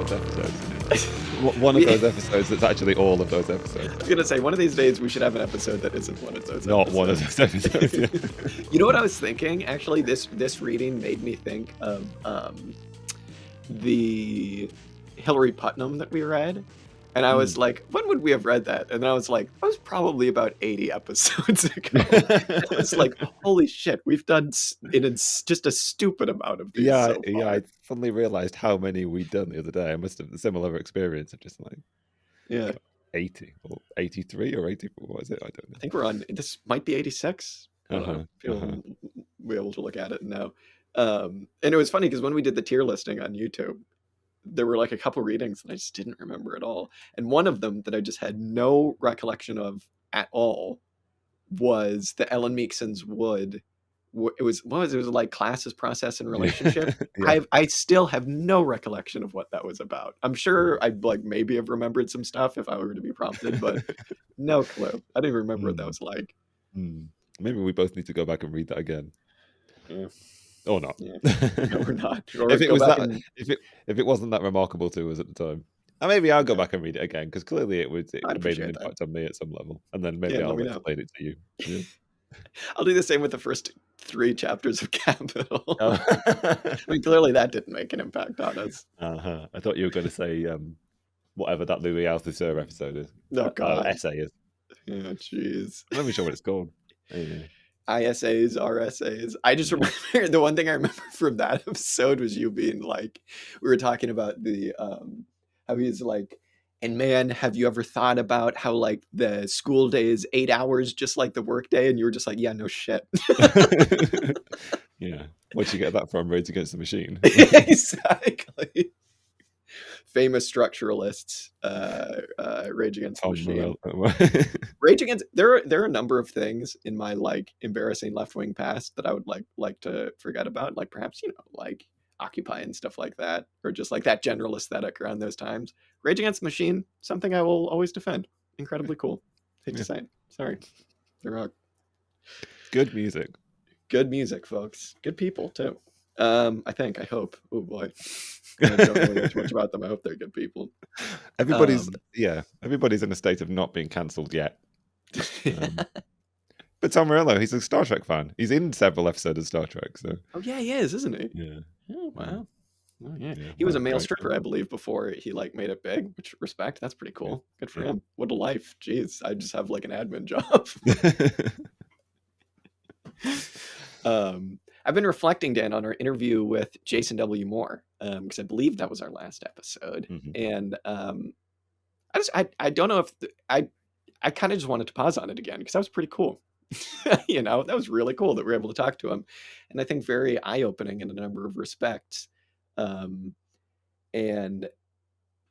those episodes. One of those episodes that's actually all of those episodes. I was gonna say, one of these days we should have an episode that isn't one of those Not episodes. one of those episodes. Yeah. You know what I was thinking? Actually, this reading made me think of the Hillary Putnam that we read. And I was like, when would we have read that? And then I was like, that was probably about 80 episodes ago. I was like, holy shit, we've done just a stupid amount of these. Yeah, so yeah. far. I suddenly realized how many we'd done the other day. I must have a similar experience of just like, Yeah, 80 or 83 or 84. What is it? I don't know. I think we're on. This might be 86. I don't know. Uh-huh. Be able to look at it now. And it was funny because when we did the tier listing on YouTube, there were like a couple readings that I just didn't remember at all. And one of them that I just had no recollection of at all was the Ellen Meekson's Wood. It was like classes, process, and relationship. Yeah. I still have no recollection of what that was about. I'm sure I'd like maybe have remembered some stuff if I were to be prompted, but no clue. I didn't even remember what that was like. Maybe we both need to go back and read that again. Yeah. Or not. Yeah. No, we're not. Or if it go was back that, and- if it wasn't that remarkable to us at the time, and maybe I'll go back and read it again because clearly it made an appreciate that. impact on me at some level, and then maybe Yeah, I'll let me know. explain it to you. Yeah. I'll do the same with the first 3 chapters of Capital. Oh. I mean, clearly that didn't make an impact on us. I thought you were going to say whatever that Louis Althusser episode is. Oh, God. Essay is. Yeah, jeez. I'm not even sure what it's called. Yeah. ISAs, RSAs. I just remember the one thing I remember from that episode was you being like, we were talking about the how he's like, and man, have you ever thought about how like the school day is 8 hours just like the work day? And you were just like, yeah, no shit. Yeah. Where'd you get that from? Rage Against the Machine. Exactly. Famous structuralists, Rage Against the Machine. Rage Against. There are a number of things in my like embarrassing left wing past that I would like to forget about, like perhaps like Occupy and stuff like that, or just like that general aesthetic around those times. Rage Against the Machine, something I will always defend. Incredibly cool. Hate to say it. Sorry, they're wrong. Good music. Good music, folks. Good people too. I hope. Oh boy. I don't really know too much about them. I hope they're good people. Everybody's in a state of not being cancelled yet. But Tom Morello, he's a Star Trek fan. He's in several episodes of Star Trek. So. Oh yeah, he is, isn't he? Yeah. Oh wow. Oh, yeah. He was a male stripper, I believe, before he like made it big. Which respect. That's pretty cool. Yeah. Good for him. What a life. Jeez, I just have like an admin job. I've been reflecting, Dan, on our interview with Jason W. Moore, because I believe that was our last episode. Mm-hmm. And I don't know if I kind of just wanted to pause on it again because that was pretty cool. That was really cool that we were able to talk to him, and I think very eye-opening in a number of respects. And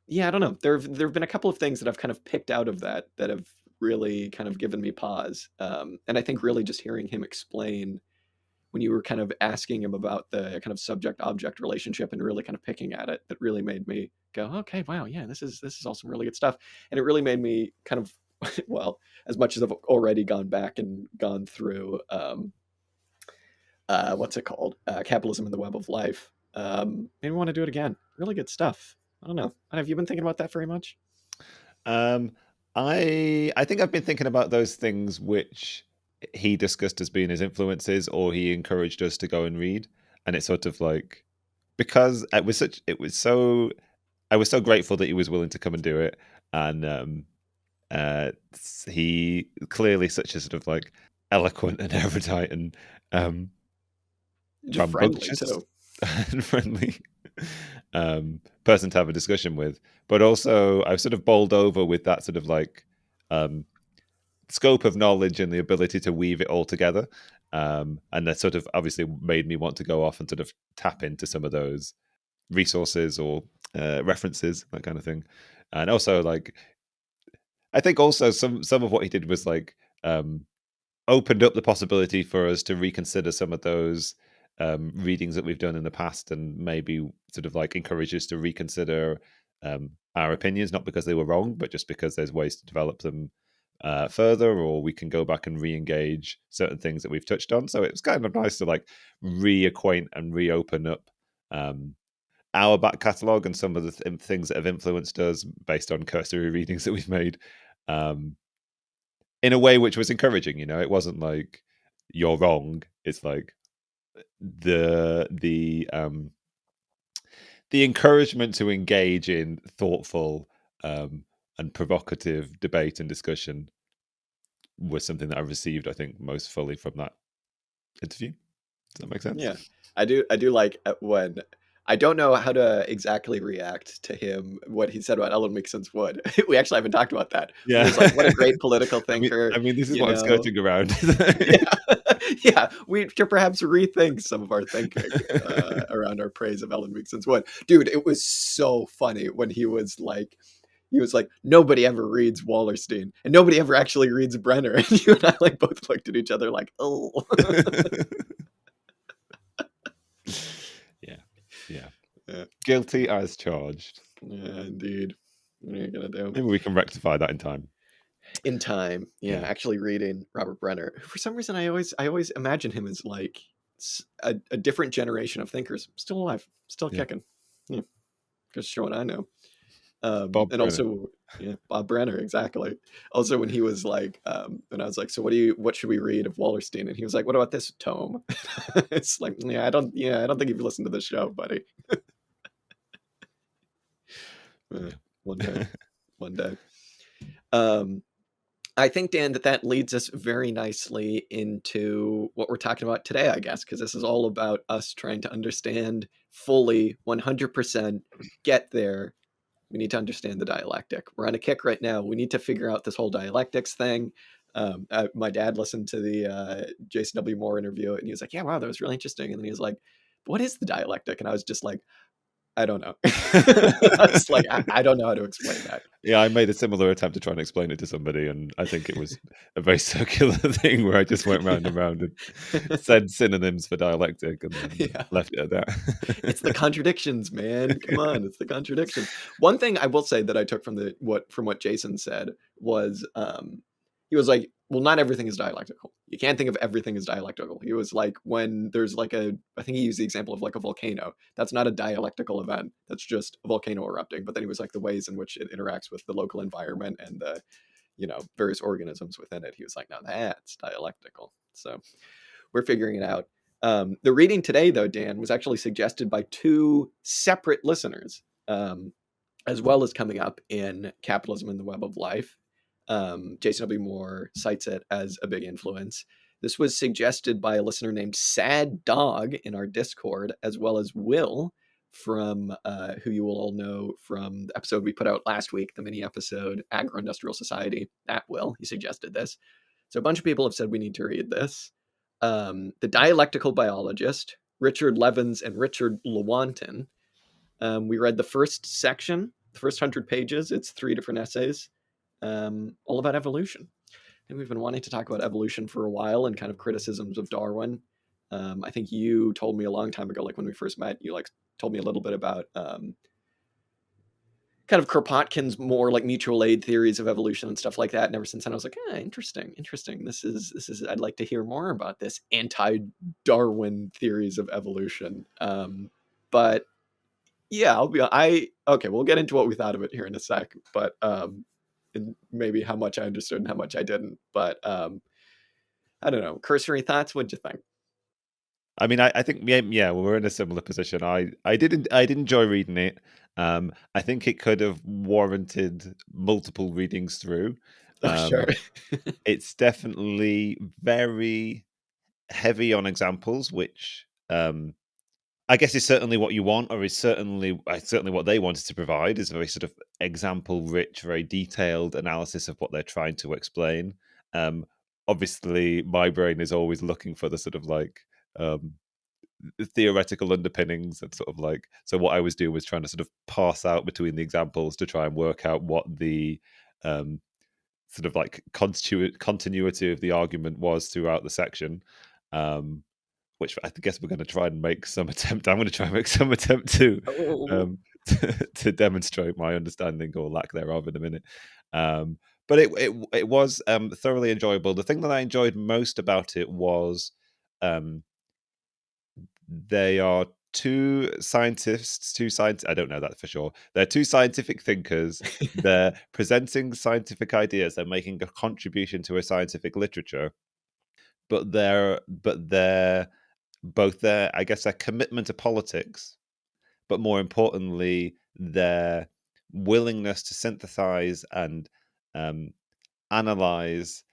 yeah, I don't know. There've been a couple of things that I've kind of picked out of that have really kind of given me pause. And I think really just hearing him explain when you were kind of asking him about the kind of subject-object relationship and really kind of picking at it, that really made me go, okay, wow, yeah, this is all some really good stuff. And it really made me kind of, well, as much as I've already gone back and gone through, what's it called? Capitalism and the Web of Life. Maybe want to do it again. Really good stuff. I don't know. Have you been thinking about that very much? I think I've been thinking about those things which he discussed as being his influences, or he encouraged us to go and read. And it's sort of like, because I was so grateful that he was willing to come and do it. And he clearly such a sort of like eloquent and erudite and rambunctious and friendly person to have a discussion with. But also I've sort of bowled over with that sort of like scope of knowledge and the ability to weave it all together. And that sort of obviously made me want to go off and sort of tap into some of those resources or references, that kind of thing. And also like, I think also some of what he did was like opened up the possibility for us to reconsider some of those readings that we've done in the past, and maybe sort of like encourage us to reconsider our opinions, not because they were wrong, but just because there's ways to develop them further, or we can go back and re-engage certain things that we've touched on. So it's kind of nice to like reacquaint and reopen up our back catalogue and some of the things that have influenced us based on cursory readings that we've made, in a way which was encouraging. It wasn't like you're wrong. It's like the encouragement to engage in thoughtful and provocative debate and discussion was something that I received, I think, most fully from that interview. Does that make sense? Yeah, I do like when I don't know how to exactly react to him, what he said about Ellen Mixon's Wood. We actually haven't talked about that. Yeah. He was like, what a great political thinker. I mean, this is what I'm skirting around. Yeah, we should perhaps rethink some of our thinking around our praise of Ellen Mixon's Wood. Dude, it was so funny when he was like, nobody ever reads Wallerstein and nobody ever actually reads Brenner. And you and I like both looked at each other like, oh. Yeah. Guilty as charged. Yeah, indeed. What are you gonna do? Maybe we can rectify that in time. Yeah. Actually reading Robert Brenner. For some reason, I always imagine him as like a different generation of thinkers, still alive, still kicking. Yeah, just showing I know. Bob and Brenner. Also, Bob Brenner, exactly. Also, when he was like, and I was like, so what should we read of Wallerstein? And he was like, what about this tome? It's like, I don't think you've listened to the show, buddy. One day. I think, Dan, that leads us very nicely into what we're talking about today, I guess, because this is all about us trying to understand fully, 100%, get there. We need to understand the dialectic. We're on a kick right now. We need to figure out this whole dialectics thing. My dad listened to the Jason W. Moore interview, and he was like, yeah, wow, that was really interesting. And then he was like, what is the dialectic? And I was just like, I don't know. I was like, I don't know how to explain that. Yeah, I made a similar attempt to try and explain it to somebody, and I think it was a very circular thing where I just went round and round and said synonyms for dialectic and then left it at that. It's the contradictions, man. Come on, it's the contradictions. One thing I will say that I took from what Jason said was he was like, well, not everything is dialectical. You can't think of everything as dialectical. He was like, when there's like I think he used the example of like a volcano. That's not a dialectical event. That's just a volcano erupting. But then he was like the ways in which it interacts with the local environment and the, various organisms within it. He was like, now that's dialectical. So we're figuring it out. The reading today, though, Dan, was actually suggested by two separate listeners, as well as coming up in Capitalism and the Web of Life. Jason W. Moore cites it as a big influence. This was suggested by a listener named Sad Dog in our Discord, as well as Will from who you will all know from the episode we put out last week, the mini episode, Agro-Industrial Society. That Will, he suggested this. So a bunch of people have said we need to read this. The Dialectical Biologist, Richard Levins and Richard Lewontin. We read the first section, the first 100 pages. It's 3 different essays. All about evolution. And we've been wanting to talk about evolution for a while and kind of criticisms of Darwin. I think you told me a long time ago, like when we first met, you like told me a little bit about kind of Kropotkin's more like mutual aid theories of evolution and stuff like that. And ever since then, I was like, interesting. This is. I'd like to hear more about this anti-Darwin theories of evolution. But yeah, we'll get into what we thought of it here in a sec. But and maybe how much I understood and how much I didn't. But I don't know. Cursory thoughts. What'd you think? I mean, I think we're in a similar position. I did enjoy reading it. I think it could have warranted multiple readings through. Sure. It's definitely very heavy on examples, which I guess is certainly what you want, or is certainly what they wanted to provide, is a very sort of example-rich, very detailed analysis of what they're trying to explain. Obviously, my brain is always looking for the sort of like theoretical underpinnings and sort of like, so what I was doing was trying to sort of parse out between the examples to try and work out what the sort of like continuity of the argument was throughout the section, which I guess we're going to try and make some attempt. I'm going to try and make some attempt to to demonstrate my understanding or lack thereof in a minute. But it was thoroughly enjoyable. The thing that I enjoyed most about it was they are two scientists, I don't know that for sure. They're two scientific thinkers. They're presenting scientific ideas. They're making a contribution to a scientific literature. But they're both their, I guess, their commitment to politics, but more importantly, their willingness to synthesize and analyze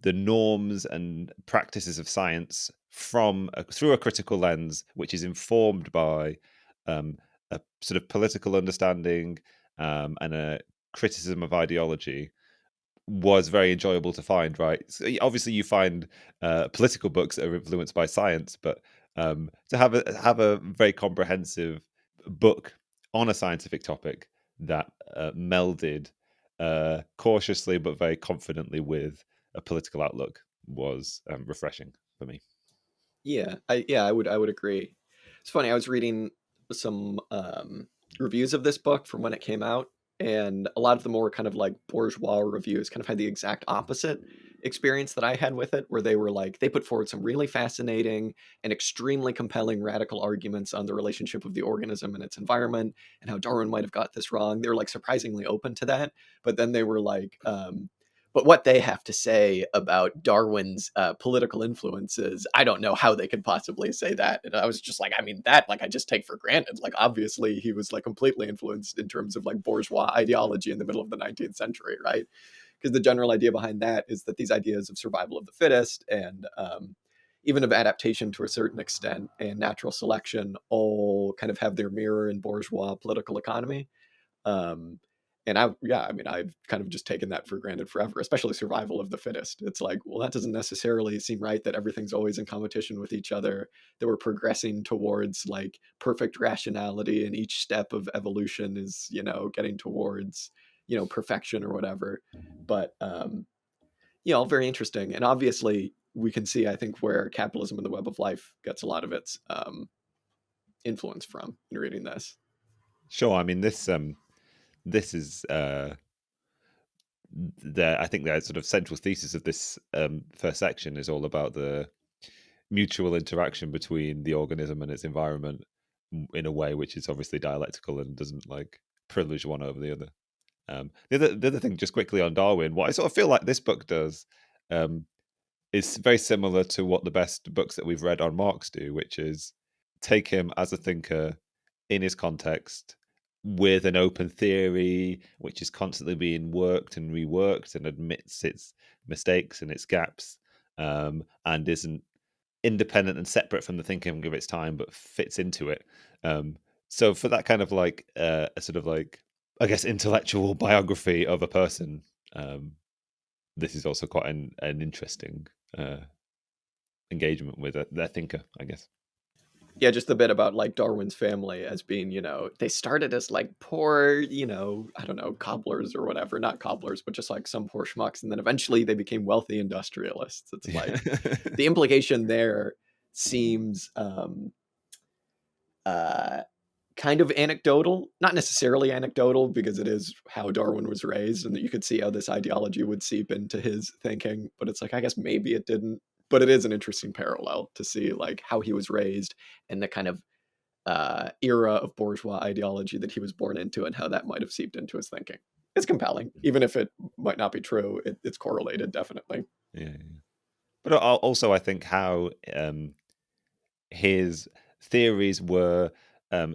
the norms and practices of science through a critical lens, which is informed by a sort of political understanding and a criticism of ideology, was very enjoyable to find. Right, so obviously you find political books that are influenced by science, but to have a very comprehensive book on a scientific topic that melded cautiously but very confidently with a political outlook was refreshing for me. I would agree. It's funny. I was reading some reviews of this book from when it came out, and a lot of the more kind of like bourgeois reviews kind of had the exact opposite experience that I had with it, where they were like, they put forward some really fascinating and extremely compelling radical arguments on the relationship of the organism and its environment and how Darwin might have got this wrong. They were like surprisingly open to that, but then they were like, but what they have to say about Darwin's political influences, I don't know how they could possibly say that. And I was just like, I mean, that like I just take for granted. Like obviously he was like completely influenced in terms of like bourgeois ideology in the middle of the 19th century, right? Because the general idea behind that is that these ideas of survival of the fittest and even of adaptation to a certain extent and natural selection all kind of have their mirror in bourgeois political economy. Um, and I've kind of just taken that for granted forever, especially survival of the fittest. It's like, well, that doesn't necessarily seem right, that everything's always in competition with each other, that we're progressing towards like perfect rationality, and each step of evolution is, getting towards, perfection or whatever. But, very interesting. And obviously we can see, I think, where capitalism and the web of life gets a lot of its influence from in reading this. Sure. I mean, this is I think the sort of central thesis of this first section is all about the mutual interaction between the organism and its environment in a way which is obviously dialectical and doesn't like privilege one over the other. The other thing, just quickly on Darwin, what I sort of feel like this book does is very similar to what the best books that we've read on Marx do, which is take him as a thinker in his context with an open theory, which is constantly being worked and reworked and admits its mistakes and its gaps, and isn't independent and separate from the thinking of its time, but fits into it. So for that kind of like a sort of like, I guess, intellectual biography of a person, this is also quite an interesting engagement with their thinker, I guess. Yeah, just the bit about like Darwin's family as being, they started as like poor, I don't know, cobblers or whatever, not cobblers, but just like some poor schmucks. And then eventually they became wealthy industrialists. It's like the implication there seems kind of anecdotal, not necessarily anecdotal because it is how Darwin was raised and that you could see how this ideology would seep into his thinking. But it's like, I guess maybe it didn't, but it is an interesting parallel to see like how he was raised and the kind of era of bourgeois ideology that he was born into and how that might have seeped into his thinking. It's compelling, even if it might not be true. It's correlated, definitely. Yeah. But also, I think how his theories were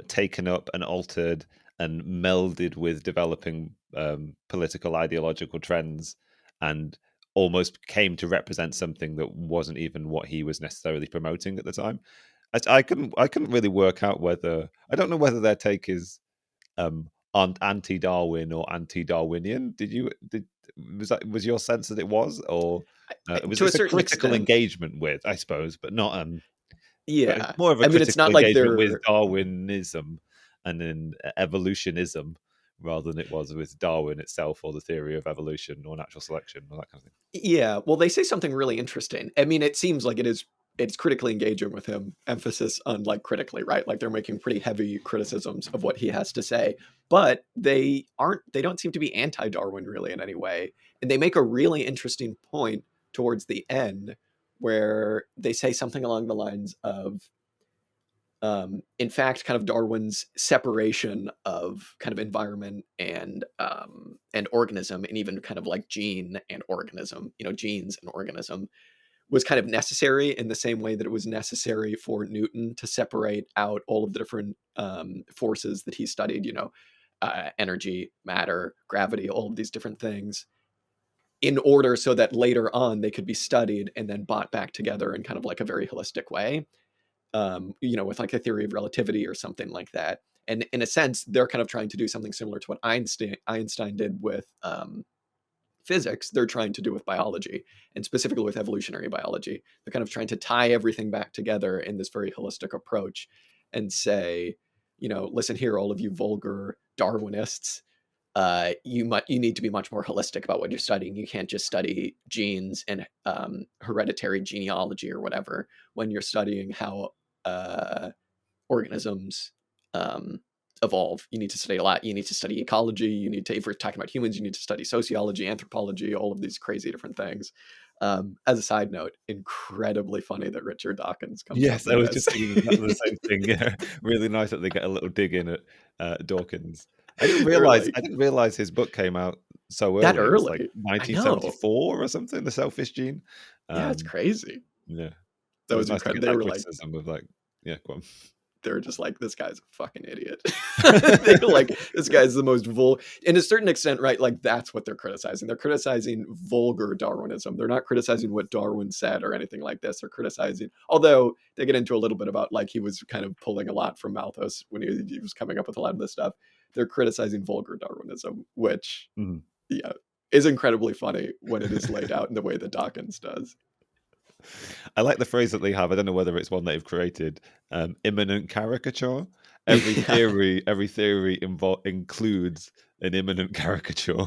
taken up and altered and melded with developing political ideological trends, and almost came to represent something that wasn't even what he was necessarily promoting at the time. I couldn't really work out whether, I don't know whether their take is on anti-Darwin or anti-Darwinian. Was your sense that it was, or was this a critical extent engagement with, I suppose, but not yeah, more of a it's critical not like engagement with Darwinism and then evolutionism rather than it was with Darwin itself or the theory of evolution or natural selection or that kind of thing. Yeah, well, they say something really interesting. I mean, it seems like it's critically engaging with him, emphasis on like critically, right? Like they're making pretty heavy criticisms of what he has to say, but they don't seem to be anti-Darwin really in any way. And they make a really interesting point towards the end where they say something along the lines of in fact, kind of Darwin's separation of kind of environment and organism, and even kind of like gene and organism, genes and organism, was kind of necessary in the same way that it was necessary for Newton to separate out all of the different forces that he studied, energy, matter, gravity, all of these different things, in order so that later on they could be studied and then brought back together in kind of like a very holistic way, with like a theory of relativity or something like that. And in a sense, they're kind of trying to do something similar to what Einstein did with physics. They're trying to do with biology, and specifically with evolutionary biology. They're kind of trying to tie everything back together in this very holistic approach and say, listen here, all of you vulgar Darwinists, you need to be much more holistic about what you're studying. You can't just study genes and hereditary genealogy or whatever when you're studying how organisms evolve. You need to study a lot. You need to study ecology. If we're talking about humans, you need to study sociology, anthropology, all of these crazy different things. As a side note, incredibly funny that Richard Dawkins comes up. Yes, I was just thinking exactly the same thing. Yeah, really nice that they get a little dig in at Dawkins. I didn't realize his book came out so early. That early. It was like 1974 or something. The Selfish Gene. Yeah, it's crazy. Yeah, that was nice incredible. They were criticism of like, yeah, go on. They were just like, this guy's a fucking idiot. They were like, this guy's the most in a certain extent, right? Like, that's what they're criticizing. They're criticizing vulgar Darwinism. They're not criticizing what Darwin said or anything like this. They're criticizing, although they get into a little bit about like he was kind of pulling a lot from Malthus when he was coming up with a lot of this stuff. They're criticizing vulgar Darwinism, which is incredibly funny when it is laid out in the way that Dawkins does. I like the phrase that they have. I don't know whether it's one they've created. Imminent caricature. Every theory includes an imminent caricature.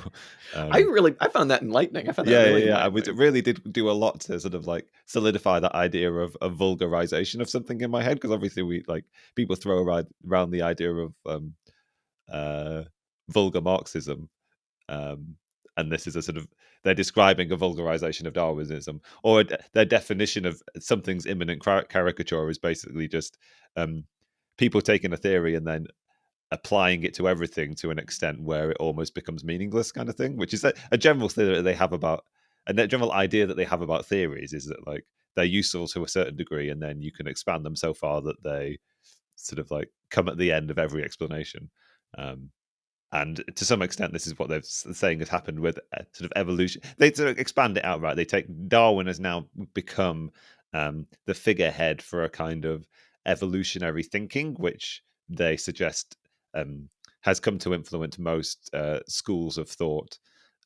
I found that enlightening. I found that enlightening. It really did do a lot to sort of like solidify that idea of vulgarization of something in my head, because obviously we like people throw around the idea of vulgar Marxism. And this is a sort of, they're describing a vulgarization of Darwinism, or their definition of something's imminent caricature is basically just people taking a theory and then applying it to everything to an extent where it almost becomes meaningless, kind of thing, which is a general theory that they have about, and that general idea that they have about theories is that like they're useful to a certain degree, and then you can expand them so far that they sort of like come at the end of every explanation. And to some extent, this is what they're saying has happened with sort of evolution. They sort of expand it out, right? They take Darwin has now become the figurehead for a kind of evolutionary thinking, which they suggest has come to influence most schools of thought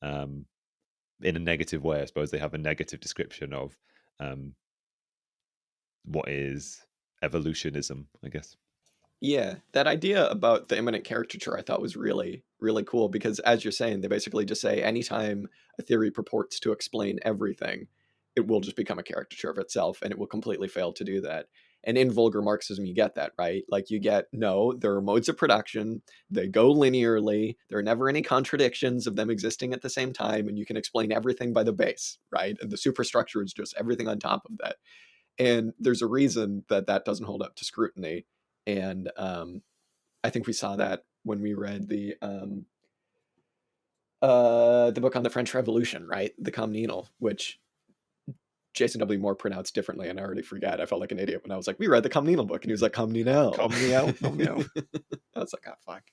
in a negative way. I suppose they have a negative description of what is evolutionism, I guess. Yeah, that idea about the imminent caricature I thought was really, really cool, because as you're saying, they basically just say anytime a theory purports to explain everything, it will just become a caricature of itself, and it will completely fail to do that. And in vulgar Marxism, you get that, right? Like there are modes of production, they go linearly, there are never any contradictions of them existing at the same time, and you can explain everything by the base, right? And the superstructure is just everything on top of that. And there's a reason that doesn't hold up to scrutiny. And I think we saw that when we read the book on the French Revolution, right? The Communal, which Jason W. Moore pronounced differently, and I already forgot. I felt like an idiot when I was like, we read the Communal book, and he was like, Communal. I was like, oh, fuck.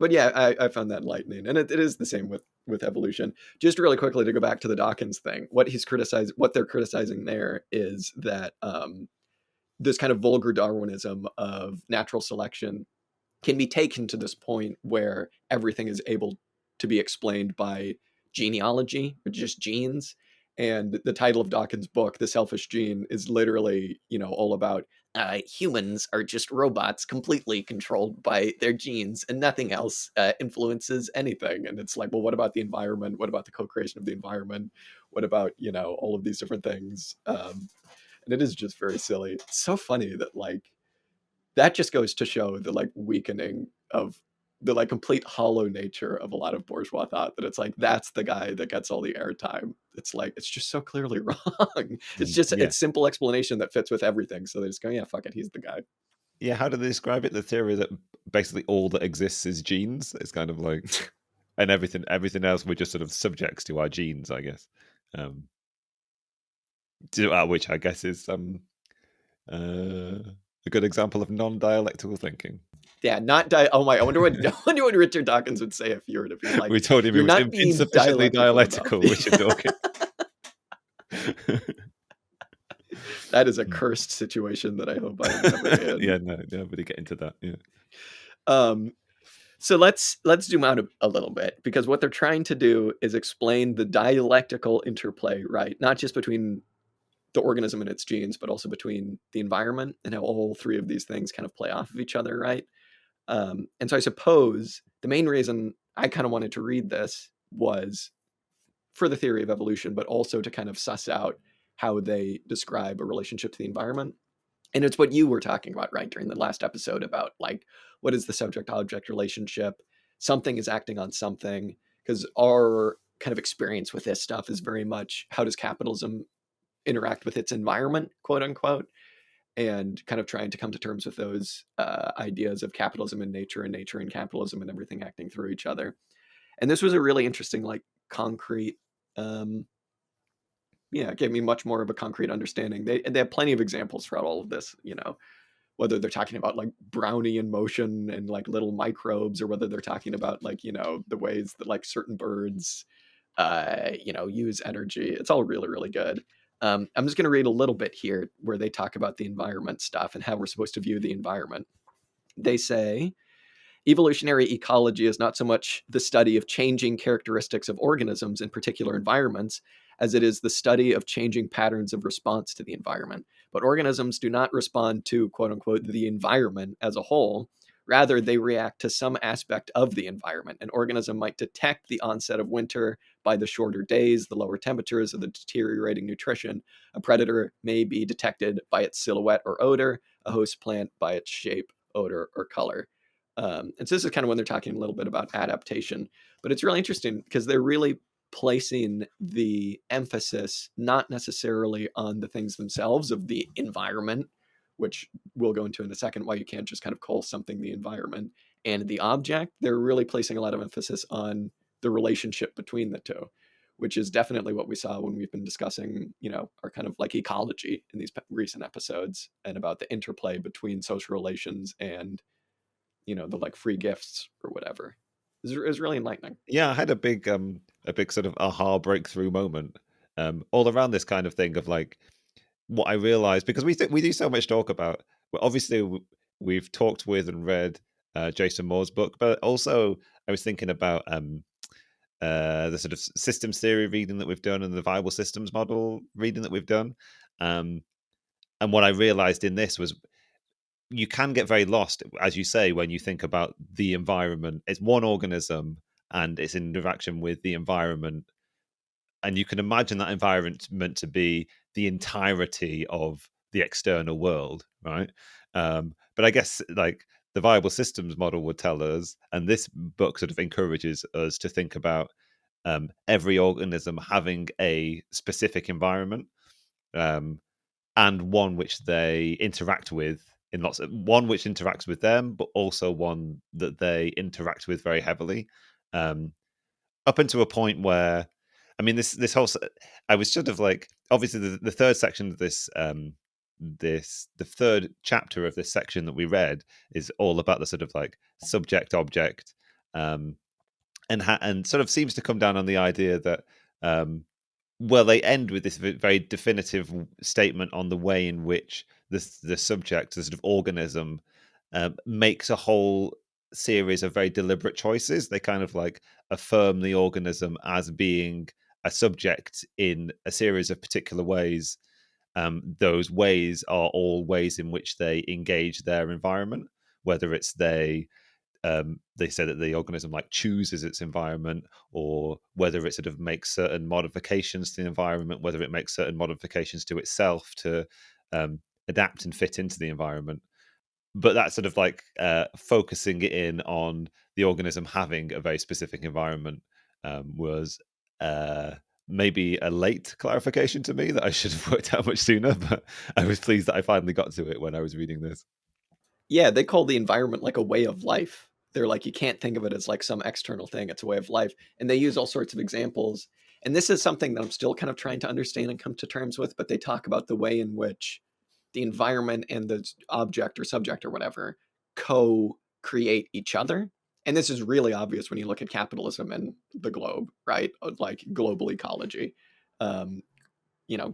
But yeah, I found that enlightening, and it is the same with evolution. Just really quickly to go back to the Dawkins thing, what they're criticizing there is that this kind of vulgar Darwinism of natural selection can be taken to this point where everything is able to be explained by genealogy, or just genes. And the title of Dawkins' book, The Selfish Gene, is literally, all about humans are just robots completely controlled by their genes, and nothing else influences anything. And it's like, well, what about the environment? What about the co-creation of the environment? What about, all of these different things? And it is just very silly. It's so funny that like that just goes to show the like weakening of the like complete hollow nature of a lot of bourgeois thought, that it's like that's the guy that gets all the airtime. It's like it's just so clearly wrong. It's just it's simple explanation that fits with everything. So they just go, yeah, fuck it, he's the guy. Yeah, how do they describe it? The theory that basically all that exists is genes. It's kind of like, and everything else we're just sort of subjects to our genes, I guess. Which I guess is a good example of non-dialectical thinking. Yeah, oh my! I wonder what Richard Dawkins would say if you were to be like, we told him he was insufficiently dialectical. Richard Dawkins. That is a cursed situation that I hope I'm never in. Yeah, no, nobody get into that. Yeah. So let's zoom out a little bit, because what they're trying to do is explain the dialectical interplay, right? Not just between the organism and its genes, but also between the environment, and how all three of these things kind of play off of each other, right? And so I suppose the main reason I kind of wanted to read this was for the theory of evolution, but also to kind of suss out how they describe a relationship to the environment. And it's what you were talking about, right, during the last episode, about like, what is the subject-object relationship? Something is acting on something, because our kind of experience with this stuff is very much, how does capitalism interact with its environment, quote unquote, and kind of trying to come to terms with those ideas of capitalism and nature and capitalism and everything acting through each other. And this was a really interesting, like, concrete, it gave me much more of a concrete understanding. They have plenty of examples throughout all of this, whether they're talking about like Brownian motion and like little microbes, or whether they're talking about like, the ways that like certain birds, use energy. It's all really, really good. I'm just going to read a little bit here where they talk about the environment stuff and how we're supposed to view the environment. They say, evolutionary ecology is not so much the study of changing characteristics of organisms in particular environments as it is the study of changing patterns of response to the environment. But organisms do not respond to, quote unquote, the environment as a whole. Rather, they react to some aspect of the environment. An organism might detect the onset of winter by the shorter days, the lower temperatures, or the deteriorating nutrition. A predator may be detected by its silhouette or odor, a host plant by its shape, odor, or color. And so this is kind of when they're talking a little bit about adaptation. But it's really interesting because they're really placing the emphasis not necessarily on the things themselves of the environment, which we'll go into in a second, why you can't just kind of call something the environment, and the object. They're really placing a lot of emphasis on the relationship between the two, which is definitely what we saw when we've been discussing, our kind of like ecology in these recent episodes, and about the interplay between social relations and, the like free gifts or whatever. It was really enlightening. Yeah, I had a big sort of aha breakthrough moment all around this kind of thing of like what I realized, because we do so much talk about. Well, obviously we've talked with and read Jason Moore's book, but also I was thinking about the sort of systems theory reading that we've done and the viable systems model reading that we've done. And what I realized in this was, you can get very lost, as you say, when you think about the environment. It's one organism and its interaction with the environment. And you can imagine that environment meant to be the entirety of the external world, right? But I guess like the viable systems model would tell us, and this book sort of encourages us to think about every organism having a specific environment, and one which they interact with in lots of, one which interacts with them, but also one that they interact with very heavily, up until a point where, I mean, this whole, I was sort of like, obviously the third section of this, the third chapter of this section that we read is all about the sort of like subject object, and sort of seems to come down on the idea that, well, they end with this very definitive statement on the way in which the subject, the sort of organism, makes a whole series of very deliberate choices. They kind of like affirm the organism as being a subject in a series of particular ways. Those ways are all ways in which they engage their environment, whether it's they say that the organism like chooses its environment, or whether it sort of makes certain modifications to the environment, whether it makes certain modifications to itself to adapt and fit into the environment. but that's sort of like focusing it in on the organism having a very specific environment was maybe a late clarification to me that I should have worked out much sooner, but I was pleased that I finally got to it when I was reading this. Yeah, they call the environment like a way of life. They're like, you can't think of it as like some external thing. It's a way of life. And they use all sorts of examples. And this is something that I'm still kind of trying to understand and come to terms with, but they talk about the way in which the environment and the object or subject or whatever co-create each other. And this is really obvious when you look at capitalism and the globe, right? Like global ecology, um,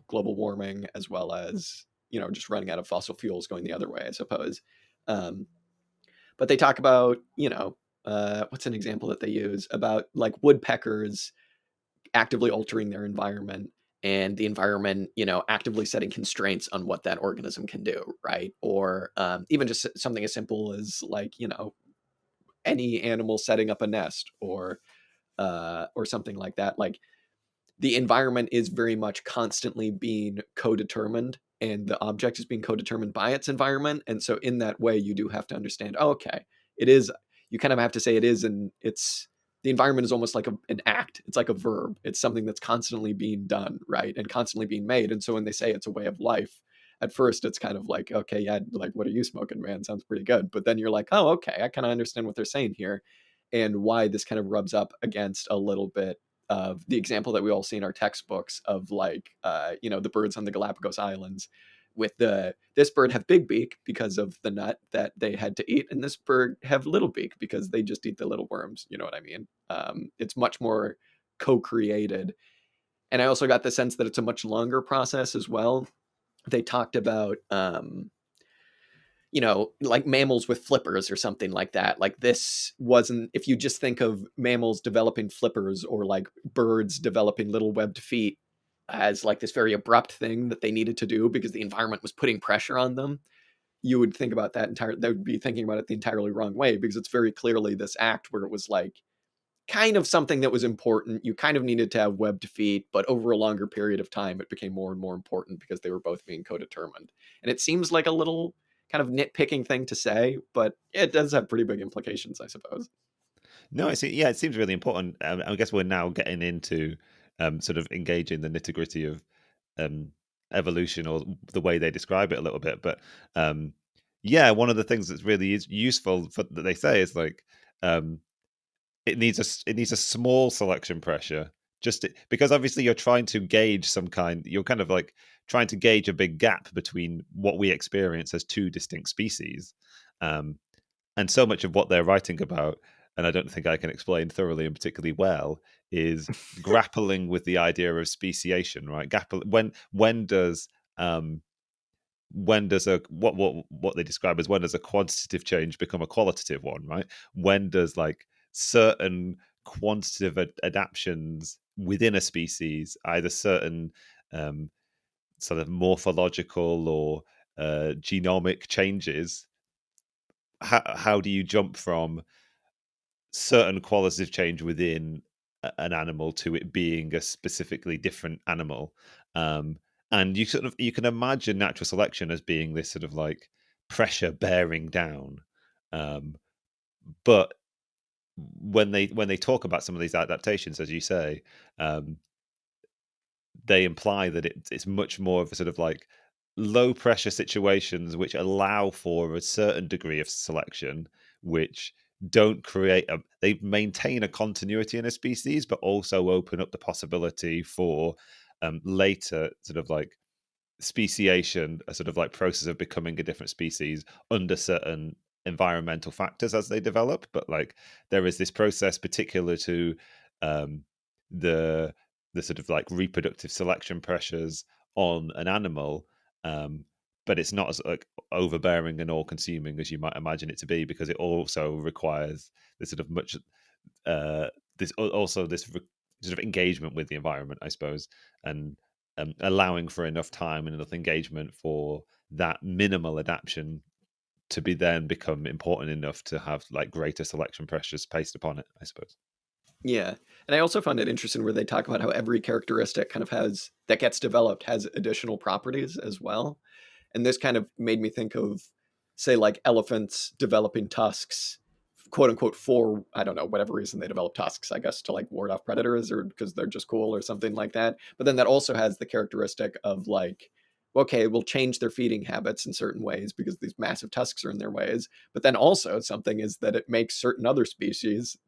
global warming, as well as, just running out of fossil fuels going the other way, I suppose. Um, but they talk about, what's an example that they use about like woodpeckers actively altering their environment and the environment, actively setting constraints on what that organism can do, right? Or even just something as simple as like, any animal setting up a nest or something like that. Like the environment is very much constantly being co-determined and the object is being co-determined by its environment. And so in that way, you do have to understand, oh, okay, it is, you kind of have to say it is, and it's, the environment is almost like an act. It's like a verb. It's something that's constantly being done, right? And constantly being made. And so when they say it's a way of life, at first it's kind of like, okay, yeah, like what are you smoking, man? Sounds pretty good. But then you're like, oh, okay, I kind of understand what they're saying here and why this kind of rubs up against a little bit of the example that we all see in our textbooks of like, the birds on the Galapagos Islands with this bird have big beak because of the nut that they had to eat, and this bird have little beak because they just eat the little worms. You know what I mean? It's much more co-created. And I also got the sense that it's a much longer process as well. They talked about, like mammals with flippers or something like that. Like this wasn't, if you just think of mammals developing flippers or like birds developing little webbed feet as like this very abrupt thing that they needed to do because the environment was putting pressure on them, you would think about that they would be thinking about it the entirely wrong way, because it's very clearly this act where it was like kind of something that was important. You kind of needed to have webbed feet, but over a longer period of time, it became more and more important because they were both being co-determined. And it seems like a little kind of nitpicking thing to say, but it does have pretty big implications, I suppose. No, I see. Yeah, it seems really important. I guess we're now getting into sort of engaging the nitty gritty of um, evolution or the way they describe it a little bit. But yeah, one of the things that's really useful that they say is like um, it needs a small selection pressure because obviously you're trying to gauge you're kind of like trying to gauge a big gap between what we experience as two distinct species. And so much of what they're writing about, and I don't think I can explain thoroughly and particularly well, is grappling with the idea of speciation, right? When does a what they describe as when does a quantitative change become a qualitative one, right? When does like certain quantitative adaptations within a species, either certain sort of morphological or genomic changes, how do you jump from certain qualitative change within an animal to it being a specifically different animal? And you can imagine natural selection as being this sort of like pressure bearing down. But when they talk about some of these adaptations, as you say, they imply that it's much more of a sort of like low pressure situations which allow for a certain degree of selection, which don't they maintain a continuity in a species, but also open up the possibility for later sort of like speciation, a sort of like process of becoming a different species under certain environmental factors as they develop. But like there is this process particular to um, the sort of like reproductive selection pressures on an animal, but it's not as like overbearing and all-consuming as you might imagine it to be, because it also requires this sort of much sort of engagement with the environment, I suppose, and allowing for enough time and enough engagement for that minimal adaptation to be then become important enough to have like greater selection pressures placed upon it, I suppose. Yeah. And I also found it interesting where they talk about how every characteristic kind of gets developed has additional properties as well. And this kind of made me think of say like elephants developing tusks, quote unquote, for, I don't know, whatever reason they develop tusks, I guess to like ward off predators or because they're just cool or something like that. But then that also has the characteristic of like, okay, we'll change their feeding habits in certain ways because these massive tusks are in their ways. But then also something is that it makes certain other species,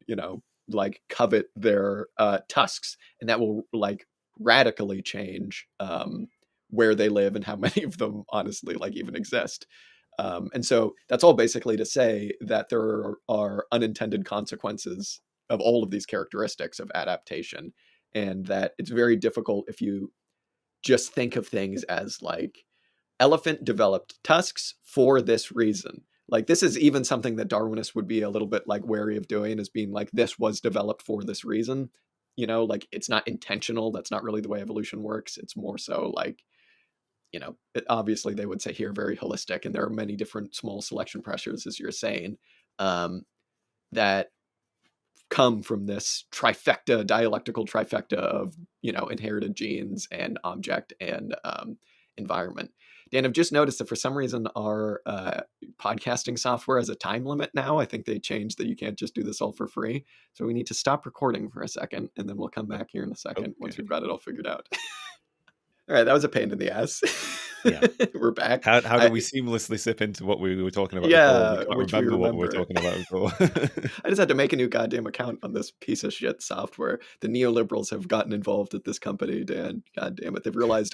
like covet their tusks, and that will like radically change where they live and how many of them honestly like even exist. And so that's all basically to say that there are unintended consequences of all of these characteristics of adaptation, and that it's very difficult if you just think of things as like elephant developed tusks for this reason. Like this is even something that Darwinists would be a little bit like wary of doing, is being like, this was developed for this reason. Like it's not intentional. That's not really the way evolution works. It's more so like, obviously they would say here very holistic, and there are many different small selection pressures, as you're saying, that come from this dialectical trifecta of, inherited genes and object and environment. Dan, I've just noticed that for some reason our podcasting software has a time limit now. I think they changed that you can't just do this all for free. So we need to stop recording for a second, and then we'll come back here in a second once we've got it all figured out. All right, that was a pain in the ass. Yeah. We're back. How did we seamlessly slip into what we were talking about yeah, before? We can't remember what we were talking about before. I just had to make a new goddamn account on this piece of shit software. The neoliberals have gotten involved at this company, Dan. God damn it. They've realized,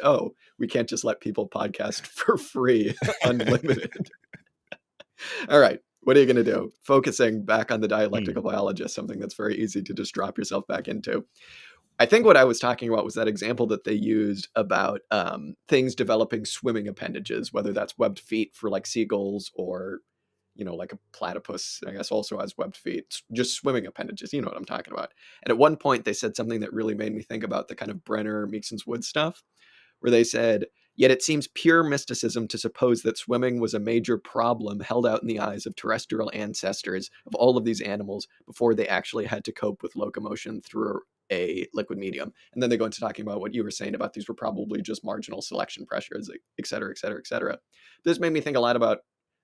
we can't just let people podcast for free, unlimited. All right. What are you going to do? Focusing back on the dialectical biologist, something that's very easy to just drop yourself back into. I think what I was talking about was that example that they used about things developing swimming appendages, whether that's webbed feet for like seagulls or, like a platypus, I guess, also has webbed feet, just swimming appendages. You know what I'm talking about. And at one point, they said something that really made me think about the kind of Brenner, Meekson's Wood stuff, where they said, yet it seems pure mysticism to suppose that swimming was a major problem held out in the eyes of terrestrial ancestors of all of these animals before they actually had to cope with locomotion through a liquid medium. And then they go into talking about what you were saying about these were probably just marginal selection pressures, et cetera, et cetera, et cetera. This made me think a lot about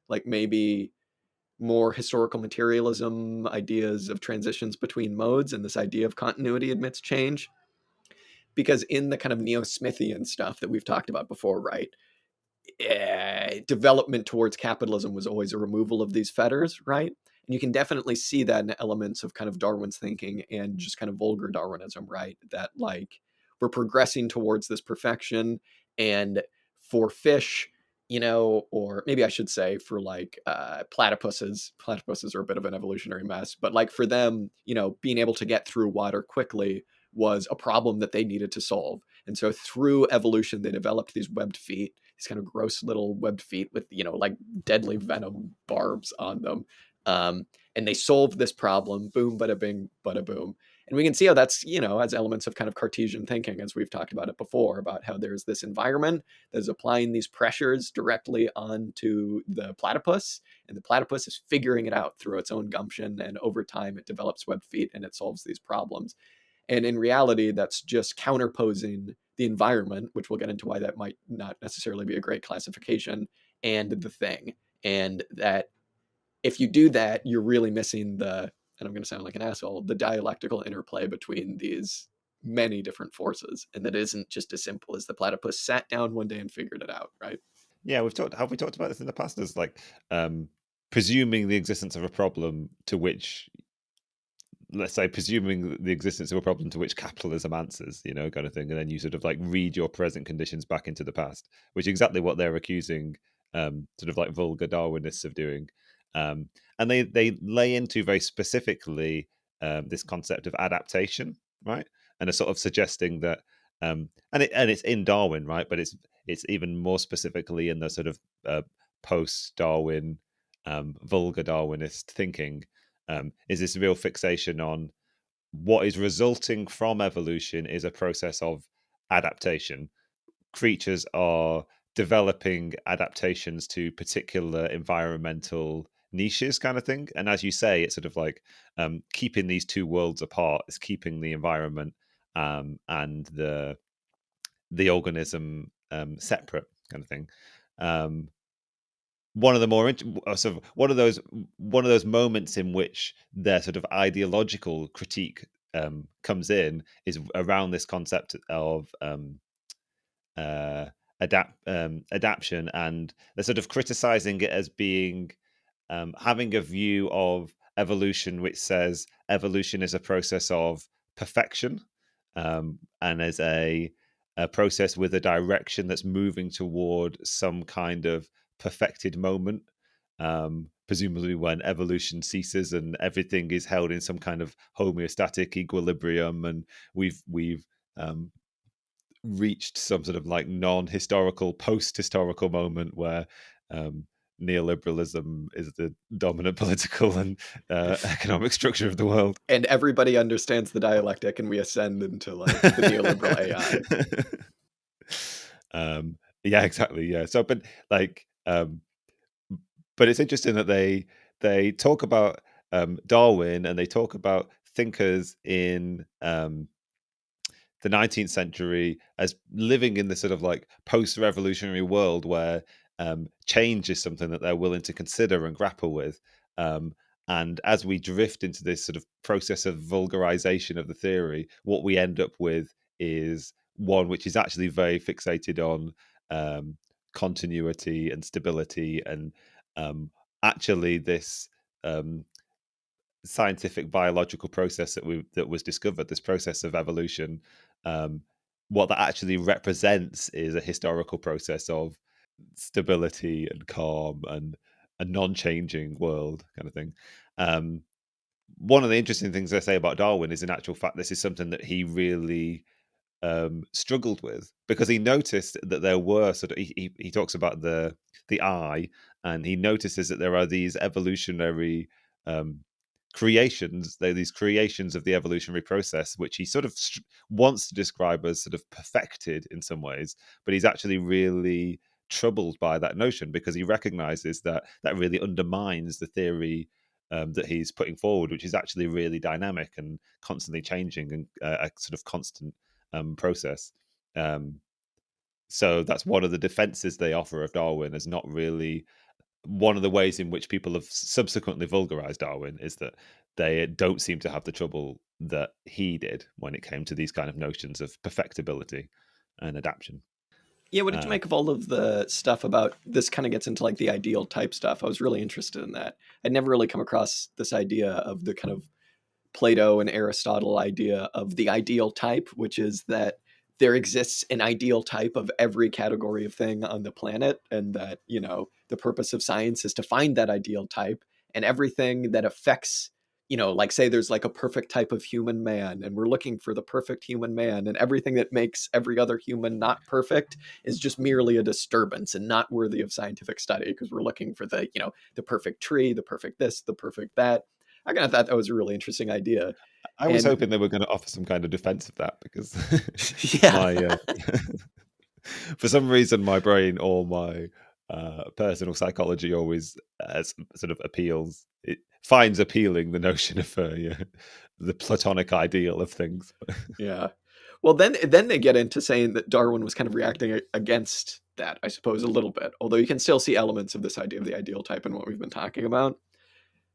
like maybe more historical materialism ideas of transitions between modes, and this idea of continuity amidst change. Because in the kind of neo-Smithian stuff that we've talked about before, right? Development towards capitalism was always a removal of these fetters, right? And you can definitely see that in elements of kind of Darwin's thinking and just kind of vulgar Darwinism, right? That like we're progressing towards this perfection, and for fish, or maybe I should say for like platypuses are a bit of an evolutionary mess, but like for them, being able to get through water quickly was a problem that they needed to solve. And so through evolution, they developed these webbed feet, these kind of gross little webbed feet with, like deadly venom barbs on them. And they solved this problem, boom, bada bing, bada boom. And we can see how that's, has elements of kind of Cartesian thinking, as we've talked about it before, about how there's this environment that is applying these pressures directly onto the platypus, and the platypus is figuring it out through its own gumption. And over time, it develops webbed feet and it solves these problems. And in reality, that's just counterposing the environment, which we'll get into why that might not necessarily be a great classification, and the thing. And that if you do that, you're really missing and I'm going to sound like an asshole, the dialectical interplay between these many different forces. And that isn't just as simple as the platypus sat down one day and figured it out, right? Yeah, have we talked about this in the past? As like presuming the existence of a problem to which, let's say, presuming the existence of a problem to which capitalism answers, kind of thing, and then you sort of like read your present conditions back into the past, which is exactly what they're accusing sort of like vulgar Darwinists of doing. And they lay into very specifically this concept of adaptation, right? And are sort of suggesting that, and it's in Darwin, right? But it's even more specifically in the sort of post-Darwin, vulgar Darwinist thinking. Is this real fixation on what is resulting from evolution is a process of adaptation. Creatures are developing adaptations to particular environmental niches, kind of thing. And as you say, it's sort of like keeping these two worlds apart is keeping the environment and the organism separate, kind of thing. one of the more sort of one of those moments in which their sort of ideological critique comes in is around this concept of adaptation, and they're sort of criticizing it as being having a view of evolution which says evolution is a process of perfection, and as a process with a direction that's moving toward some kind of perfected moment, presumably when evolution ceases and everything is held in some kind of homeostatic equilibrium, and we've reached some sort of like non-historical, post-historical moment where neoliberalism is the dominant political and economic structure of the world, and everybody understands the dialectic, and we ascend into like the neoliberal AI. Yeah, exactly. Yeah. So, but like, but it's interesting that they talk about Darwin, and they talk about thinkers in the 19th century as living in this sort of like post-revolutionary world where change is something that they're willing to consider and grapple with. And as we drift into this sort of process of vulgarization of the theory, what we end up with is one which is actually very fixated on continuity and stability, and actually this scientific biological process that was discovered, this process of evolution, what that actually represents is a historical process of stability and calm and a non-changing world kind of thing. One of the interesting things I say about Darwin is, in actual fact, this is something that he really struggled with, because he noticed that there were sort of he talks about the eye, and he notices that there are these evolutionary creations. They're these creations of the evolutionary process, which he sort of wants to describe as sort of perfected in some ways, but he's actually really troubled by that notion, because he recognizes that that really undermines the theory that he's putting forward, which is actually really dynamic and constantly changing, and a sort of constant process. So that's one of the defenses they offer of Darwin, as not really one of the ways in which people have subsequently vulgarized Darwin, is that they don't seem to have the trouble that he did when it came to these kind of notions of perfectibility and adaptation. Yeah, what did you make of all of the stuff about this? Kind of gets into like the ideal type stuff. I was really interested in that. I'd never really come across this idea of the kind of Plato and Aristotle idea of the ideal type, which is that there exists an ideal type of every category of thing on the planet, and that, you know, the purpose of science is to find that ideal type, and everything that affects, you know, like say there's like a perfect type of human man, and we're looking for the perfect human man, and everything that makes every other human not perfect is just merely a disturbance and not worthy of scientific study, because we're looking for the, you know, the perfect tree, the perfect this, the perfect that. I kind of thought that was a really interesting idea. I was And hoping they were going to offer some kind of defense of that, because yeah, my for some reason my brain or my personal psychology always sort of appeals. It finds appealing the notion of the Platonic ideal of things. yeah. Well, then they get into saying that Darwin was kind of reacting against that, I suppose, a little bit. Although you can still see elements of this idea of the ideal type in what we've been talking about.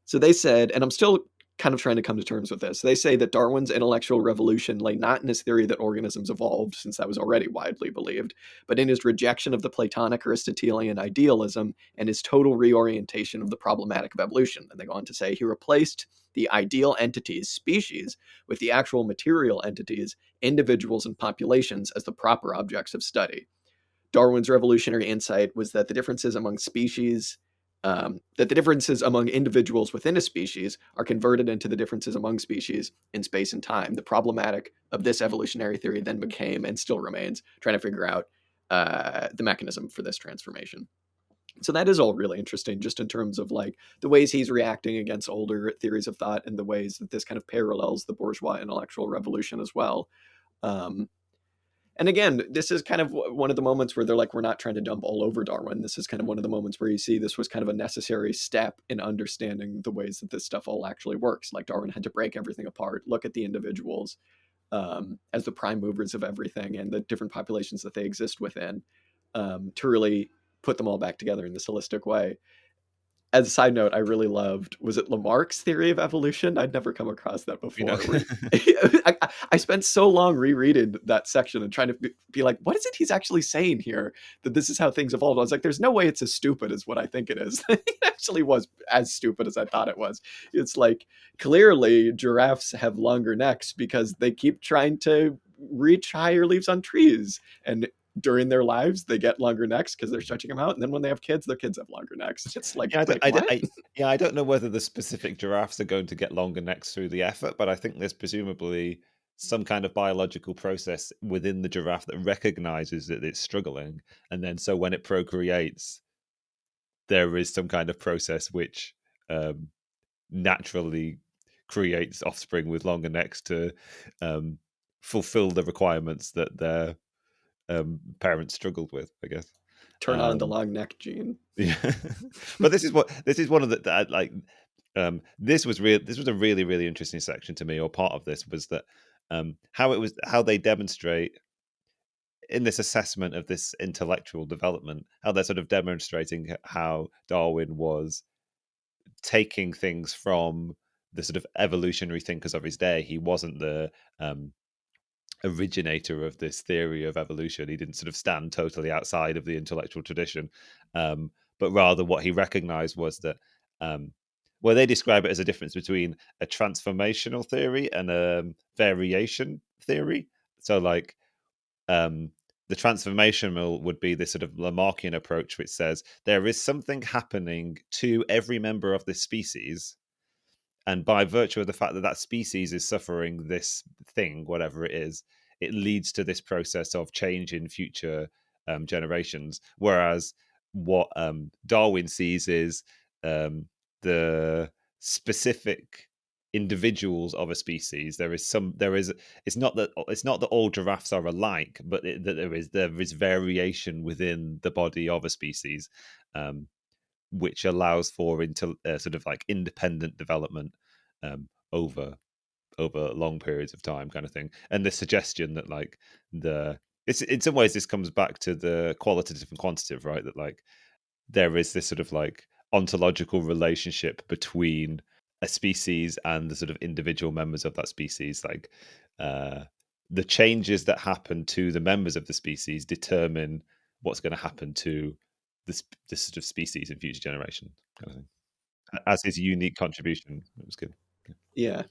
So they said, and I'm still kind of trying to come to terms with this. They say that Darwin's intellectual revolution lay not in his theory that organisms evolved, since that was already widely believed, but in his rejection of the Platonic Aristotelian idealism and his total reorientation of the problematic of evolution. And they go on to say he replaced the ideal entities, species, with the actual material entities, individuals and populations, as the proper objects of study. Darwin's revolutionary insight was that the differences among species that the differences among individuals within a species are converted into the differences among species in space and time. The problematic of this evolutionary theory then became, and still remains, trying to figure out the mechanism for this transformation. So that is all really interesting, just in terms of like the ways he's reacting against older theories of thought, and the ways that this kind of parallels the bourgeois intellectual revolution as well. Um, and again, this is kind of one of the moments where they're like, we're not trying to dump all over Darwin. This is kind of one of the moments where you see this was kind of a necessary step in understanding the ways that this stuff all actually works. Like Darwin had to break everything apart, look at the individuals as the prime movers of everything, and the different populations that they exist within, to really put them all back together in this holistic way. As a side note, I really loved, was it Lamarck's theory of evolution? I'd never come across that before. I spent so long rereading that section and trying to be like, what is it he's actually saying here? That this is how things evolved. I was like, there's no way it's as stupid as what I think it is. It actually was as stupid as I thought it was. It's like, clearly giraffes have longer necks because they keep trying to reach higher leaves on trees. And during their lives, they get longer necks because they're stretching them out. And then when they have kids, their kids have longer necks. It's like, I don't know whether the specific giraffes are going to get longer necks through the effort, but I think there's presumably some kind of biological process within the giraffe that recognizes that it's struggling. And then so when it procreates, there is some kind of process which naturally creates offspring with longer necks to fulfill the requirements that their parents struggled with, I guess. Turn on the long neck gene. Yeah, but this is one of the like. This was a really, really interesting section to me, or part of this was that how they demonstrate in this assessment of this intellectual development, how they're sort of demonstrating how Darwin was taking things from the sort of evolutionary thinkers of his day. He wasn't the originator of this theory of evolution. He didn't sort of stand totally outside of the intellectual tradition, but rather what he recognized was that well, they describe it as a difference between a transformational theory and a variation theory. So like the transformational would be this sort of Lamarckian approach, which says there is something happening to every member of this species, and by virtue of the fact that that species is suffering this thing, whatever it is, it leads to this process of change in future generations. Whereas what Darwin sees is the specific individuals of a species. It's not that all giraffes are alike, but that there is variation within the body of a species, which allows for sort of like independent development over long periods of time, kind of thing. And the suggestion that like it's in some ways this comes back to the qualitative and quantitative, right? That like there is this sort of like ontological relationship between a species and the sort of individual members of that species. Like the changes that happen to the members of the species determine what's going to happen to this sort of species in future generation, kind of thing. As his unique contribution, it was good. Yeah.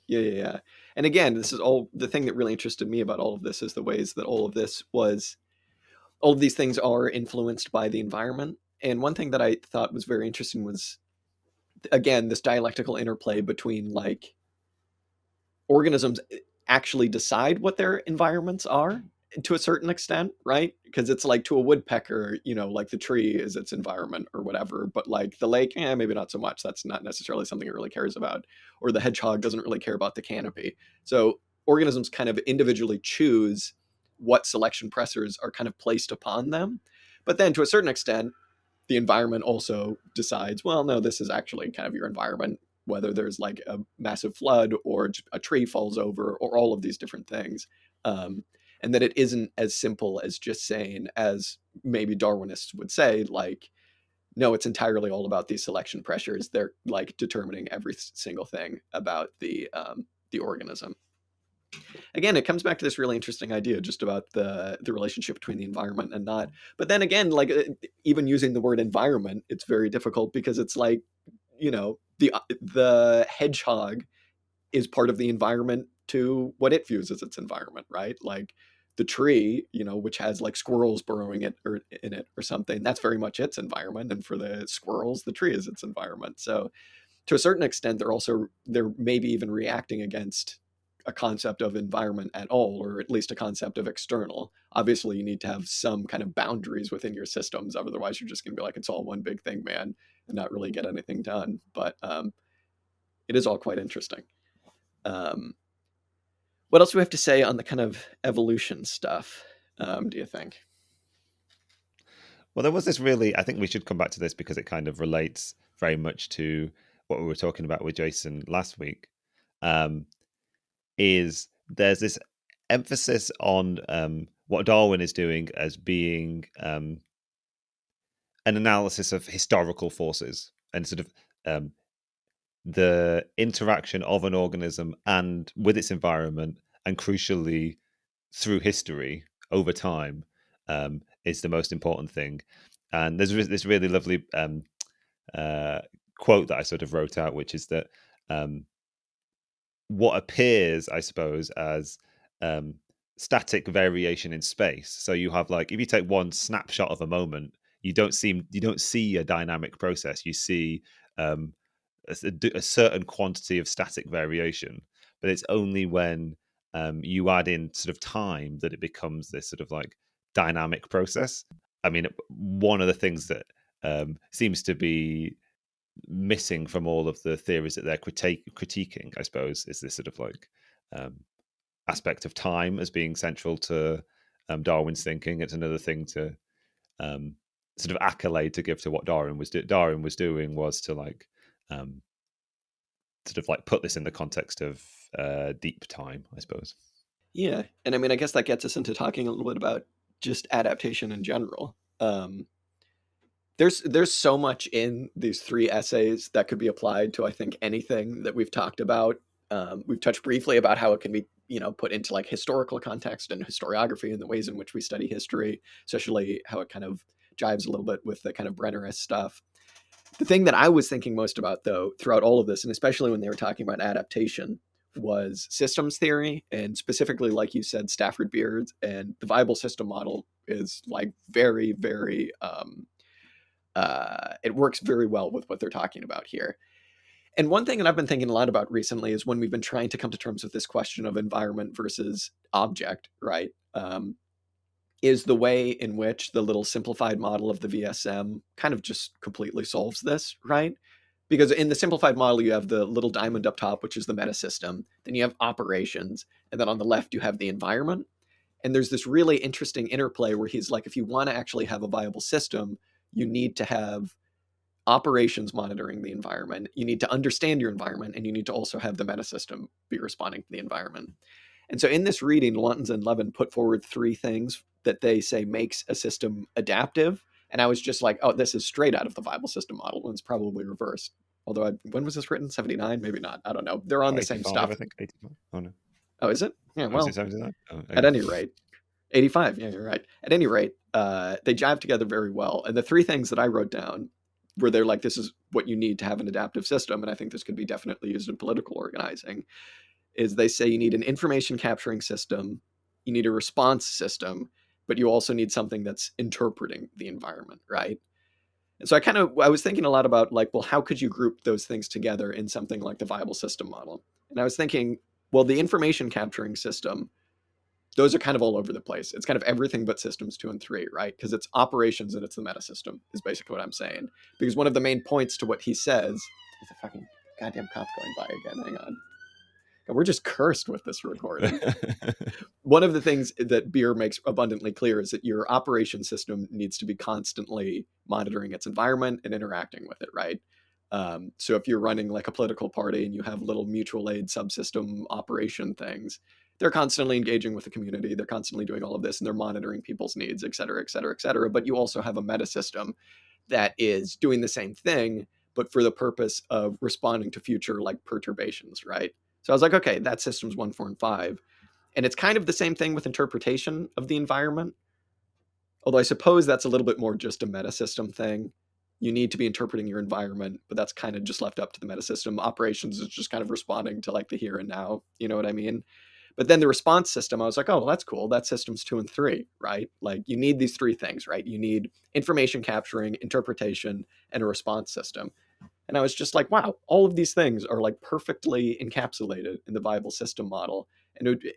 And again, this is all the thing that really interested me about all of this is the ways that all of these things are influenced by the environment. And one thing that I thought was very interesting was, again, this dialectical interplay between like organisms actually decide what their environments are to a certain extent, right? Because it's like to a woodpecker, like the tree is its environment or whatever, but like the lake, maybe not so much. That's not necessarily something it really cares about. Or the hedgehog doesn't really care about the canopy. So organisms kind of individually choose what selection pressures are kind of placed upon them. But then to a certain extent, the environment also decides, well, no, this is actually kind of your environment, whether there's like a massive flood or a tree falls over or all of these different things. And that it isn't as simple as just saying, as maybe Darwinists would say, like, no, it's entirely all about these selection pressures. They're like determining every single thing about the organism. Again, it comes back to this really interesting idea just about the relationship between the environment and not. But then again, like even using the word environment, it's very difficult because it's like, the hedgehog is part of the environment to what it views as its environment, right? Like the tree, which has like squirrels burrowing it or in it or something, that's very much its environment. And for the squirrels, the tree is its environment. So to a certain extent, they're maybe even reacting against a concept of environment at all, or at least a concept of external. Obviously, you need to have some kind of boundaries within your systems. Otherwise, you're just going to be like, it's all one big thing, man, and not really get anything done. But it is all quite interesting. What else do we have to say on the kind of evolution stuff, do you think? Well, there was this I think we should come back to this because it kind of relates very much to what we were talking about with Jason last week. Is there's this emphasis on what Darwin is doing as being an analysis of historical forces and sort of the interaction of an organism and with its environment, and crucially through history over time, is the most important thing. And there's this really lovely quote that I sort of wrote out, which is that what appears, I suppose, as static variation in space. So you have, like, if you take one snapshot of a moment, you don't see a dynamic process. You see a certain quantity of static variation, but it's only when you add in sort of time that it becomes this sort of like dynamic process. I mean, one of the things that seems to be missing from all of the theories that they're critiquing, I suppose, is this sort of like aspect of time as being central to Darwin's thinking. It's another thing to sort of accolade to give to what Darwin was doing was to like sort of like put this in the context of deep time, I suppose. Yeah, and I mean, I guess that gets us into talking a little bit about just adaptation in general. There's so much in these 3 essays that could be applied to, I think, anything that we've talked about. We've touched briefly about how it can be, put into like historical context and historiography and the ways in which we study history, especially how it kind of jives a little bit with the kind of Brennerist stuff. The thing that I was thinking most about, though, throughout all of this, and especially when they were talking about adaptation, was systems theory, and specifically, like you said, Stafford Beard. And the viable system model is like very, very it works very well with what they're talking about here. And one thing that I've been thinking a lot about recently is when we've been trying to come to terms with this question of environment versus object, right? Is the way in which the little simplified model of the VSM kind of just completely solves this, right? Because in the simplified model, you have the little diamond up top, which is the meta system. Then you have operations. And then on the left, you have the environment. And there's this really interesting interplay where he's like, if you want to actually have a viable system, you need to have operations monitoring the environment. You need to understand your environment, and you need to also have the meta system be responding to the environment. And so in this reading, Lewontin and Levin put forward 3 things that they say makes a system adaptive. And I was just like, oh, this is straight out of the viable system model, and it's probably reversed. Although, when was this written? 79? Maybe not. I don't know. They're on the same stuff. I think 85. Oh, no. Oh, is it? Yeah, well, 79? Oh, at any rate, 85. Yeah, you're right. At any rate, they jive together very well. And the 3 things that I wrote down where they're like, this is what you need to have an adaptive system, and I think this could be definitely used in political organizing, is they say you need an information capturing system, you need a response system, but you also need something that's interpreting the environment, right? And so I was thinking a lot about like, well, how could you group those things together in something like the viable system model? And I was thinking, well, the information capturing system, those are kind of all over the place. It's kind of everything but systems 2 and 3, right? Because it's operations and it's the meta system is basically what I'm saying. Because one of the main points to what he says is a fucking goddamn cop going by again. Hang on. God, we're just cursed with this recording. One of the things that Beer makes abundantly clear is that your operation system needs to be constantly monitoring its environment and interacting with it, right? So if you're running like a political party and you have little mutual aid subsystem operation things, they're constantly engaging with the community. They're constantly doing all of this, and they're monitoring people's needs, et cetera, et cetera, et cetera. But you also have a meta system that is doing the same thing, but for the purpose of responding to future like perturbations, right? So I was like, okay, that's systems 1, 4, and 5. And it's kind of the same thing with interpretation of the environment. Although I suppose that's a little bit more just a meta system thing. You need to be interpreting your environment, but that's kind of just left up to the meta system. Operations is just kind of responding to like the here and now. You know what I mean? But then the response system, I was like, oh, well, that's cool. That's systems 2 and 3, right? Like you need these 3 things, right? You need information capturing, interpretation, and a response system. And I was just like, wow, all of these things are like perfectly encapsulated in the viable system model.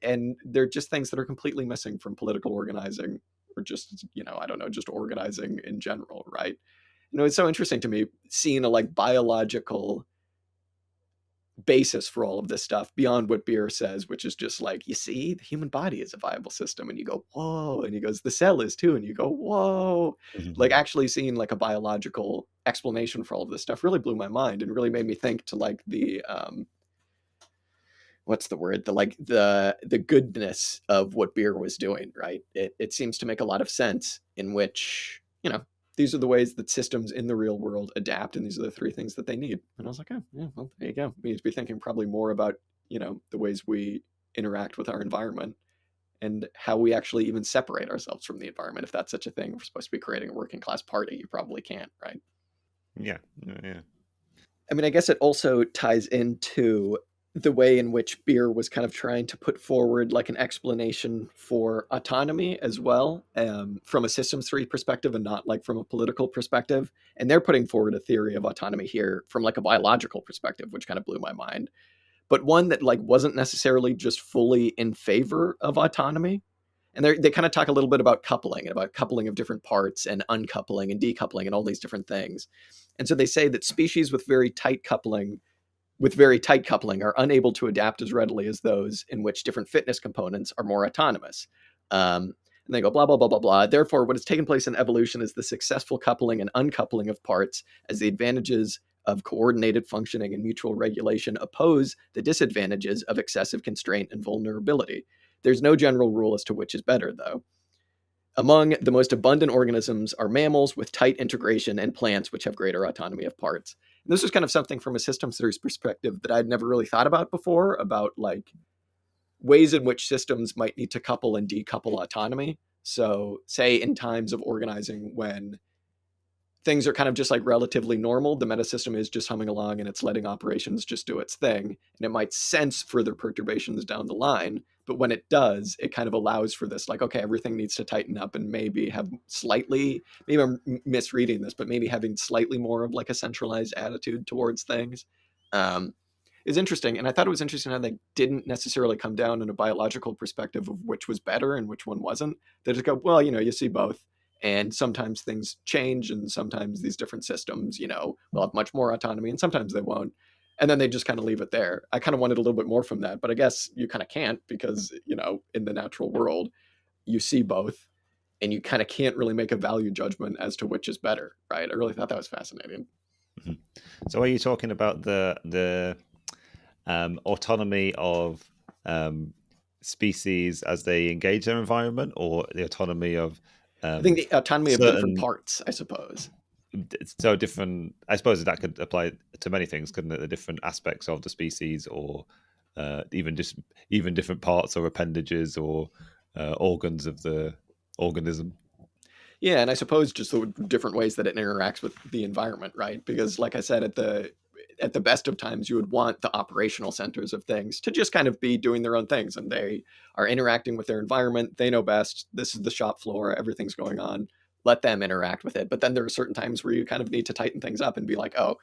And they're just things that are completely missing from political organizing, or just, I don't know, just organizing in general, right? It's so interesting to me seeing a like biological basis for all of this stuff beyond what Beer says, which is just like, you see, the human body is a viable system, and you go, whoa, and he goes, the cell is too, and you go, whoa. Like actually seeing like a biological explanation for all of this stuff really blew my mind and really made me think to like the what's the word, the goodness of what Beer was doing, right? It seems to make a lot of sense, in which these are the ways that systems in the real world adapt, and these are the three things that they need. And I was like, oh, yeah, well, there you go. We need to be thinking probably more about, the ways we interact with our environment and how we actually even separate ourselves from the environment, if that's such a thing. We're supposed to be creating a working class party. You probably can't, right? Yeah. I mean, I guess it also ties into the way in which Beer was kind of trying to put forward like an explanation for autonomy as well, from a systems theory perspective and not like from a political perspective. And they're putting forward a theory of autonomy here from like a biological perspective, which kind of blew my mind. But one that like wasn't necessarily just fully in favor of autonomy. And they kind of talk a little bit about coupling of different parts and uncoupling and decoupling and all these different things. And so they say that species with very tight coupling are unable to adapt as readily as those in which different fitness components are more autonomous. And they go blah, blah, blah, blah, blah. Therefore, what has taken place in evolution is the successful coupling and uncoupling of parts as the advantages of coordinated functioning and mutual regulation oppose the disadvantages of excessive constraint and vulnerability. There's no general rule as to which is better, though. Among the most abundant organisms are mammals with tight integration and plants which have greater autonomy of parts. And this is kind of something from a systems theory perspective that I'd never really thought about before, about like ways in which systems might need to couple and decouple autonomy. So say in times of organizing when things are kind of just like relatively normal, the metasystem is just humming along and it's letting operations just do its thing, and it might sense further perturbations down the line, but when it does, it kind of allows for this, like, okay, everything needs to tighten up and maybe have slightly, maybe I'm misreading this, but maybe having slightly more of like a centralized attitude towards things is interesting. And I thought it was interesting how they didn't necessarily come down in a biological perspective of which was better and which one wasn't. They just go, well, you see both. And sometimes things change, and sometimes these different systems, will have much more autonomy, and sometimes they won't. And then they just kind of leave it there. I kind of wanted a little bit more from that, but I guess you kind of can't because, in the natural world, you see both, and you kind of can't really make a value judgment as to which is better, right? I really thought that was fascinating. Mm-hmm. So are you talking about the autonomy of species as they engage their environment, or the autonomy of I think the autonomy of the different parts, I suppose. So different, I suppose that could apply to many things, couldn't it? The different aspects of the species, or even different parts or appendages or organs of the organism. Yeah, and I suppose just the different ways that it interacts with the environment, right? Because like I said, at the best of times, you would want the operational centers of things to just kind of be doing their own things, and they are interacting with their environment. They know best. This is the shop floor. Everything's going on. Let them interact with it. But then there are certain times where you kind of need to tighten things up and be like, oh,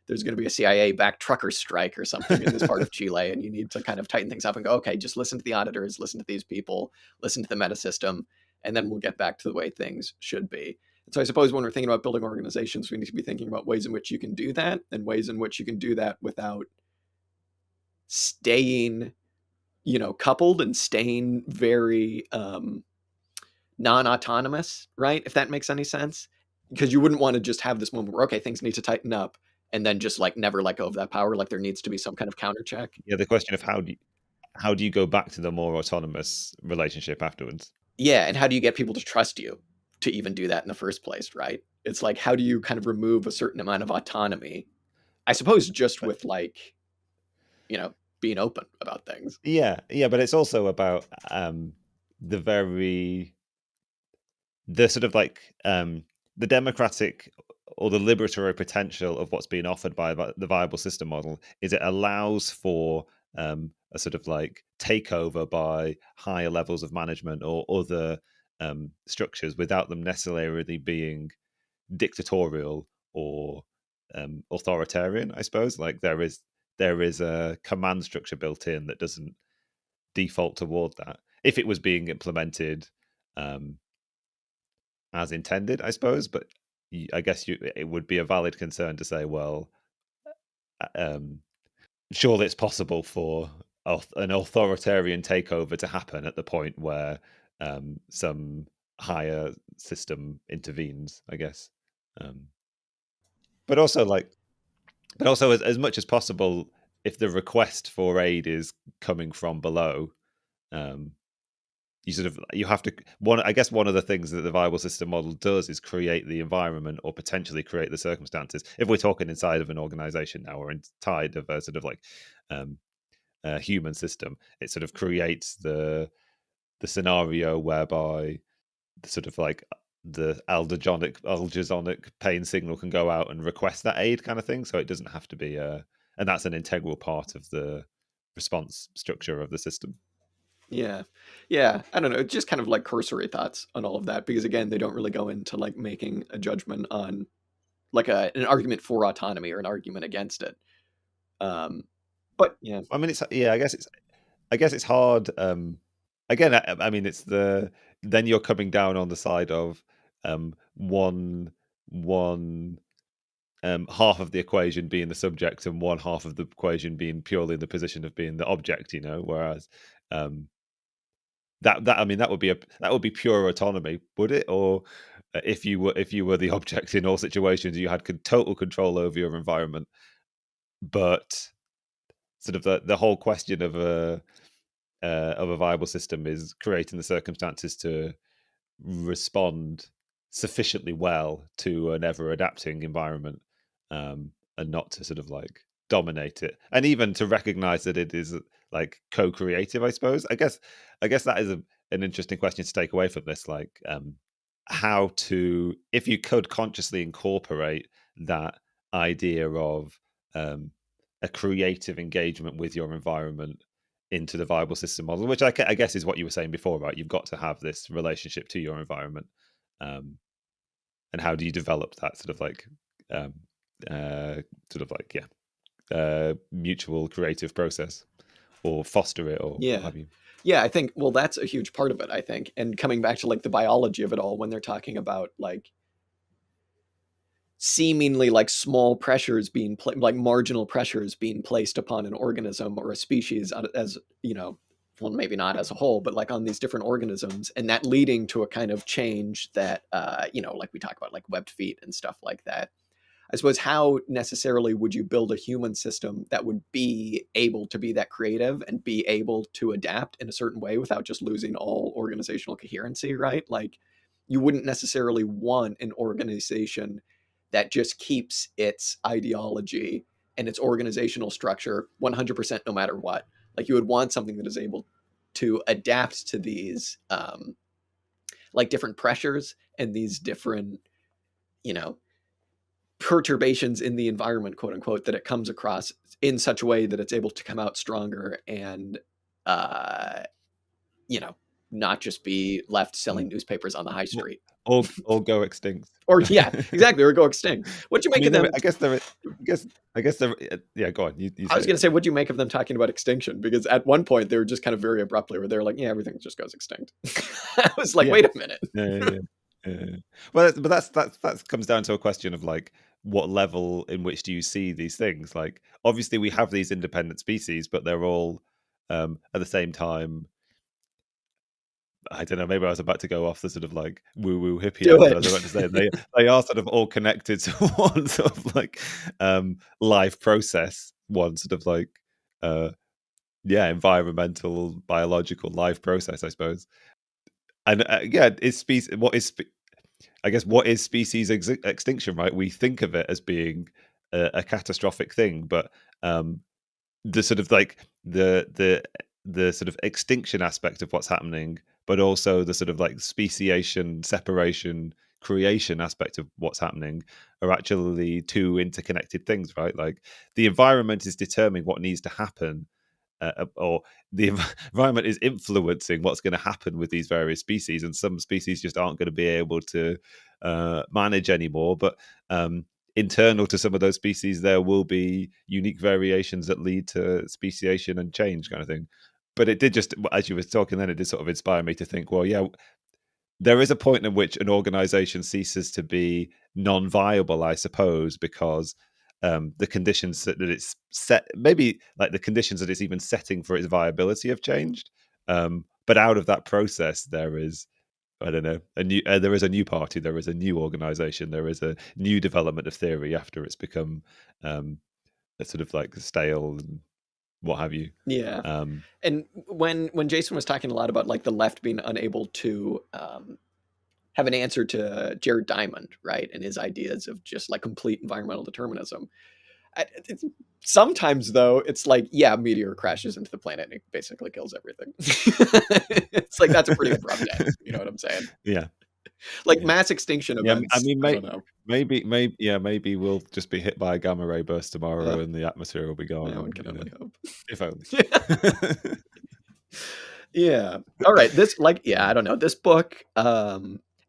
there's going to be a CIA-backed trucker strike or something in this part of Chile, and you need to kind of tighten things up and go, okay, just listen to the auditors, listen to these people, listen to the metasystem, and then we'll get back to the way things should be. And so I suppose when we're thinking about building organizations, we need to be thinking about ways in which you can do that, and ways in which you can do that without staying, coupled and staying very non-autonomous, right? If that makes any sense. Because you wouldn't want to just have this moment where, okay, things need to tighten up, and then just like never let go of that power. Like there needs to be some kind of counter check. Yeah, the question of how do you go back to the more autonomous relationship afterwards? Yeah, and how do you get people to trust you to even do that in the first place, right? It's like, how do you kind of remove a certain amount of autonomy? I suppose just with like, being open about things. Yeah, but it's also about the sort of like the democratic or the liberatory potential of what's being offered by the viable system model is it allows for a sort of like takeover by higher levels of management or other structures without them necessarily being dictatorial or authoritarian. I suppose like there is a command structure built in that doesn't default toward that if it was being implemented as intended, I suppose. But I guess it would be a valid concern to say, well, surely it's possible for an authoritarian takeover to happen at the point where some higher system intervenes, I guess. But also as much as possible, if the request for aid is coming from below, you have to I guess one of the things that the viable system model does is create the environment or potentially create the circumstances. If we're talking inside of an organization now or inside of a sort of like a human system, it sort of creates the scenario whereby the sort of like the algezonic pain signal can go out and request that aid kind of thing. So it doesn't have to be and that's an integral part of the response structure of the system. Yeah. I don't know. Just kind of like cursory thoughts on all of that, because again, they don't really go into like making a judgment on like an argument for autonomy or an argument against it. But yeah, I mean, I guess it's hard. Again, I mean, it's then you're coming down on the side of one half of the equation being the subject and one half of the equation being purely in the position of being the object. Whereas that would be pure autonomy, would it? Or if you were the object in all situations, you had total control over your environment, but sort of the whole question of a viable system is creating the circumstances to respond sufficiently well to an ever adapting environment, and not to sort of like dominate it, and even to recognize that it is like co-creative. I suppose I guess that is an interesting question to take away from this, like how to, if you could consciously incorporate that idea of a creative engagement with your environment into the viable system model, which I guess is what you were saying before, right? You've got to have this relationship to your environment, and how do you develop that sort of like mutual creative process, or foster it, or what have you? Yeah, I think, well, that's a huge part of it, I think. And coming back to like the biology of it all, when they're talking about like seemingly like small pressures being like marginal pressures being placed upon an organism or a species as, well, maybe not as a whole, but like on these different organisms, and that leading to a kind of change that, like we talk about like webbed feet and stuff like that. I suppose, how necessarily would you build a human system that would be able to be that creative and be able to adapt in a certain way without just losing all organizational coherency, right? Like, you wouldn't necessarily want an organization that just keeps its ideology and its organizational structure 100% no matter what. Like, you would want something that is able to adapt to these like different pressures and these different, perturbations in the environment, quote unquote, that it comes across in such a way that it's able to come out stronger and, not just be left selling newspapers on the high street. Or go extinct. Or yeah, exactly, or go extinct. What'd you make of them? I guess there. Yeah, go on. You I was going to say, what'd you make of them talking about extinction? Because at one point they were just kind of very abruptly, where they're like, "Yeah, everything just goes extinct." I was like, "Wait a minute." Yeah. Well, but that comes down to a question of like, what level in which do you see these things? Like, obviously we have these independent species, but they're all at the same time, I don't know, maybe I was about to go off the sort of like woo-woo hippie end, but I was about to say they are sort of all connected to one sort of like life process, one sort of like environmental, biological life process, I suppose. And what is species extinction, right? We think of it as being a catastrophic thing, but the sort of like the sort of extinction aspect of what's happening, but also the sort of like speciation, separation, creation aspect of what's happening are actually two interconnected things, right? Like, the environment is determining what needs to happen, or the environment is influencing what's going to happen with these various species, and some species just aren't going to be able to manage anymore. But internal to some of those species, there will be unique variations that lead to speciation and change, kind of thing. But it did, just as you were talking then, it did sort of inspire me to think, well, yeah, there is a point in which an organization ceases to be non-viable, I suppose, because the conditions that it's set, maybe like the conditions that it's even setting for its viability, have changed. But out of that process, there is, I don't know, there is a new party, there is a new organization, there is a new development of theory after it's become a sort of like stale and what have you. Yeah. And when Jason was talking a lot about like the left being unable to have an answer to Jared Diamond, right, and his ideas of just like complete environmental determinism. Sometimes though, it's like, yeah, meteor crashes into the planet and it basically kills everything. It's like, that's a pretty abrupt end. You know what I'm saying? Yeah. Like mass extinction events. I mean, I don't know. maybe we'll just be hit by a gamma ray burst tomorrow, and the atmosphere will be gone. Yeah, one can only hope. If only. Yeah. All right. This, like, yeah, I don't know. This book,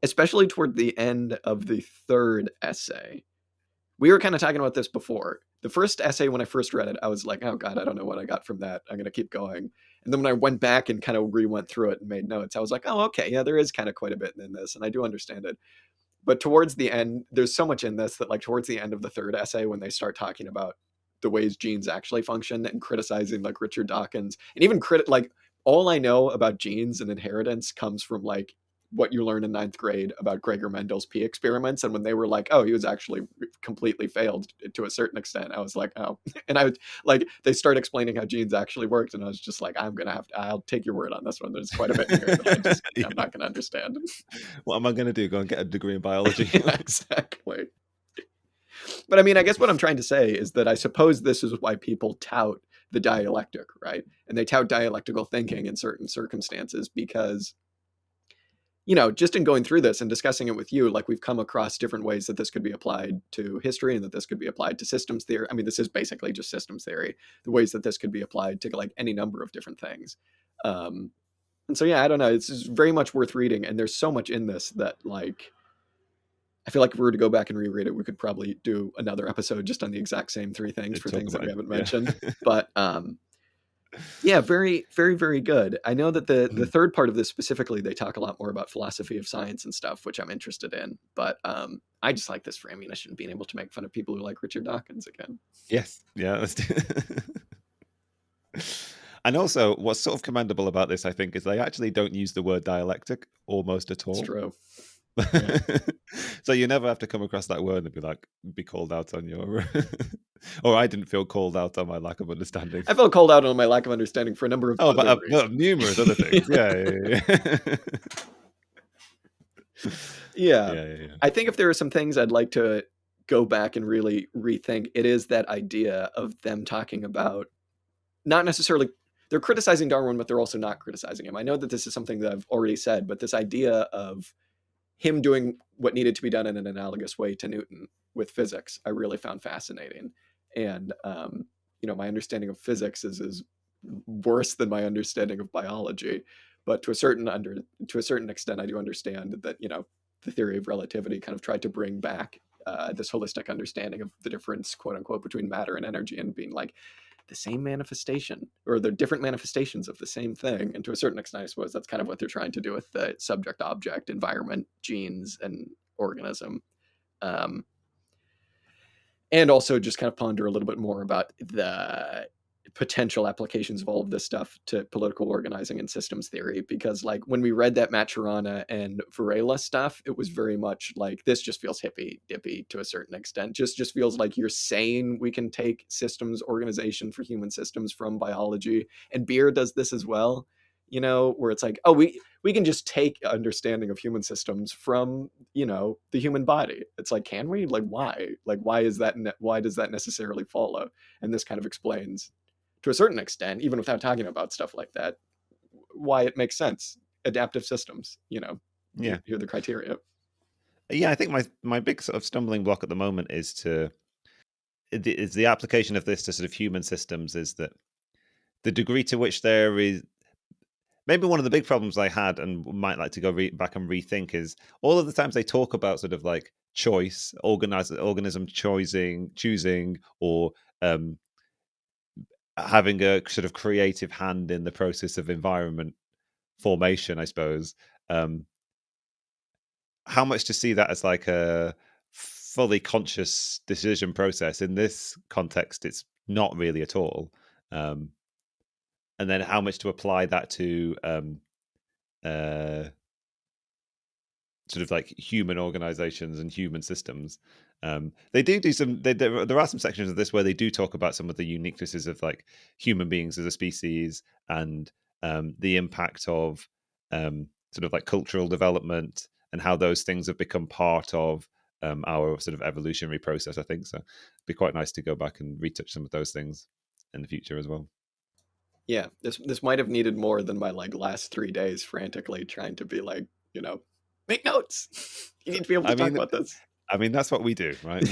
especially toward the end of the third essay, we were kind of talking about this before. The first essay, when I first read it, I was like, oh God, I don't know what I got from that. I'm going to keep going. And then when I went back and kind of went through it and made notes, I was like, oh, okay, yeah, there is kind of quite a bit in this, and I do understand it. But towards the end, there's so much in this that, like, towards the end of the third essay, when they start talking about the ways genes actually function and criticizing like Richard Dawkins, and even like all I know about genes and inheritance comes from like what you learn in ninth grade about Gregor Mendel's pea experiments. And when they were like, oh, he was actually completely failed to a certain extent, I was like, oh. And I was like, they start explaining how genes actually worked, and I was just like, I'll take your word on this one. There's quite a bit in here that I'm not going to understand. What am I going to do? Go and get a degree in biology? Yeah, exactly. But I mean, I guess what I'm trying to say is that I suppose this is why people tout the dialectic, right? And they tout dialectical thinking in certain circumstances because, you know, just in going through this and discussing it with you, like, we've come across different ways that this could be applied to history and that this could be applied to systems theory. I mean, this is basically just systems theory, the ways that this could be applied to like any number of different things. And so, yeah, I don't know. It's very much worth reading. And there's so much in this that, like, I feel like if we were to go back and reread it, we could probably do another episode just on the exact same three things for things that we haven't mentioned. But yeah, very, very, very good. I know that the third part of this specifically, they talk a lot more about philosophy of science and stuff, which I'm interested in. But I just like this for ammunition, being able to make fun of people who like Richard Dawkins again. Yes. Yeah. Let's do And also, what's sort of commendable about this, I think, is they actually don't use the word dialectic almost at all. It's true. Yeah. So you never have to come across that word and be called out on your or I didn't feel called out on my lack of understanding. I felt called out on my lack of understanding for a number of other but numerous other things. Yeah. I think if there are some things I'd like to go back and really rethink, it is that idea of them talking about not necessarily, they're criticizing Darwin, but they're also not criticizing him. I know that this is something that I've already said, but this idea of him doing what needed to be done in an analogous way to Newton with physics, I really found fascinating. And, you know, my understanding of physics is worse than my understanding of biology. But to a certain extent, I do understand that, you know, the theory of relativity kind of tried to bring back this holistic understanding of the difference, quote unquote, between matter and energy, and being like the same manifestation, or the different manifestations of the same thing. And to a certain extent, I suppose that's kind of what they're trying to do with the subject, object, environment, genes, and organism. And also just kind of ponder a little bit more about the potential applications of all of this stuff to political organizing and systems theory. Because, like, when we read that Maturana and Varela stuff, it was very much like, this just feels hippy dippy to a certain extent. Just feels like you're saying we can take systems organization for human systems from biology. And Beer does this as well, you know, where it's like, oh, we can just take understanding of human systems from, you know, the human body. It's like, can we? Like, why? Like, why does that necessarily follow? And this kind of explains, to a certain extent, even without talking about stuff like that, why it makes sense. Adaptive systems, you know, here are the criteria. Yeah, I think my big sort of stumbling block at the moment is the application of this to sort of human systems, is that the degree to which there is, maybe one of the big problems I had and might like to go back and rethink, is all of the times they talk about sort of like choice, organism choosing, or having a sort of creative hand in the process of environment formation, I suppose. How much to see that as like a fully conscious decision process? In this context, it's not really at all. And then how much to apply that to sort of like human organizations and human systems. They do some. There are some sections of this where they do talk about some of the uniquenesses of like human beings as a species and the impact of sort of like cultural development and how those things have become part of our sort of evolutionary process. I think so. It'd be quite nice to go back and retouch some of those things in the future as well. Yeah, this might have needed more than my like last 3 days frantically trying to be like, make notes. You need to be able to talk about this. I mean, that's what we do, right?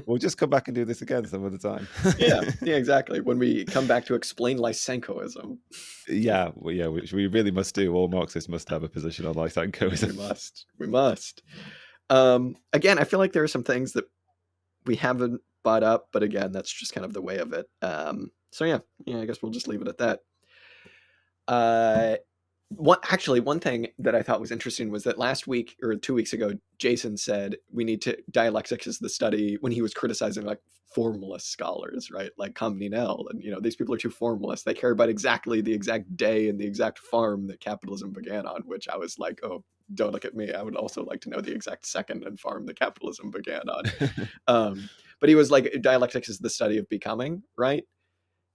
We'll just come back and do this again some other time. yeah, exactly. When we come back to explain Lysenkoism. Which we really must do. All Marxists must have a position on Lysenkoism. We must. Again, I feel like there are some things that we haven't brought up, but again, that's just kind of the way of it. So yeah, I guess we'll just leave it at that. One thing that I thought was interesting was that last week or 2 weeks ago, Jason said dialectics is the study when he was criticizing like formalist scholars, right? Like Comminel, and these people are too formalist. They care about exactly the exact day and the exact farm that capitalism began on, which I was like, oh, don't look at me. I would also like to know the exact second and farm that capitalism began on. But he was like, dialectics is the study of becoming, right?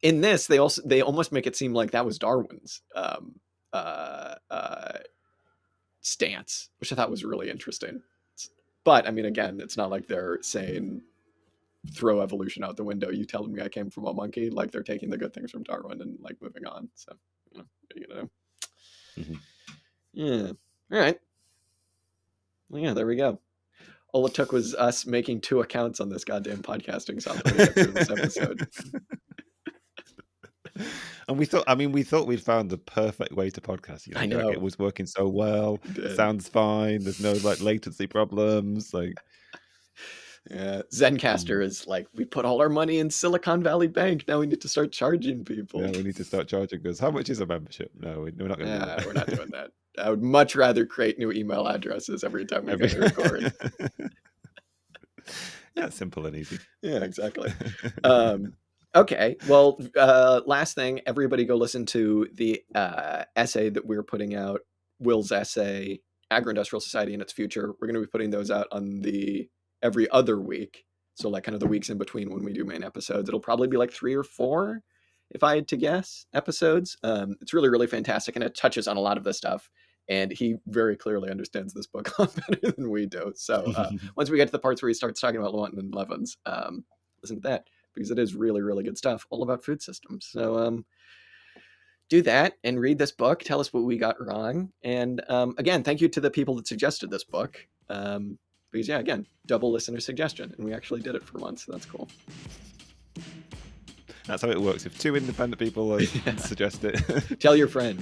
In this, they almost make it seem like that was Darwin's stance, which I thought was really interesting. But I mean, again, it's not like they're saying throw evolution out the window. You telling me I came from a monkey? Like they're taking the good things from Darwin and like moving on. So what are you gonna do? Mm-hmm. Yeah. All right. Well, yeah, there we go. All it took was us making 2 accounts on this goddamn podcasting software to get through this episode. And we thought we'd found the perfect way to podcast. I know. Like it was working so well. It sounds fine. There's no like latency problems. Like, yeah, Zencastr is like, we put all our money in Silicon Valley Bank. Now we need to start charging people. Yeah, we need to start charging because how much is a membership? No, we're not going to do that. We're not doing that. I would much rather create new email addresses every time we get to record. Yeah, simple and easy. Yeah, exactly. Okay, well, last thing, everybody go listen to the essay that we're putting out, Will's essay, Agro-Industrial Society and Its Future. We're going to be putting those out on the every other week. So like kind of the weeks in between when we do main episodes. It'll probably be like 3 or 4, if I had to guess, episodes. It's really, really fantastic, and it touches on a lot of this stuff. And he very clearly understands this book a lot better than we do. So once we get to the parts where he starts talking about Lewontin and Levins, listen to that, because it is really, really good stuff, all about food systems. So do that and read this book. Tell us what we got wrong. And again, thank you to the people that suggested this book. Because, yeah, again, double listener suggestion. And we actually did it for once. So that's cool. That's how it works. If 2 independent people suggest it. Tell your friend.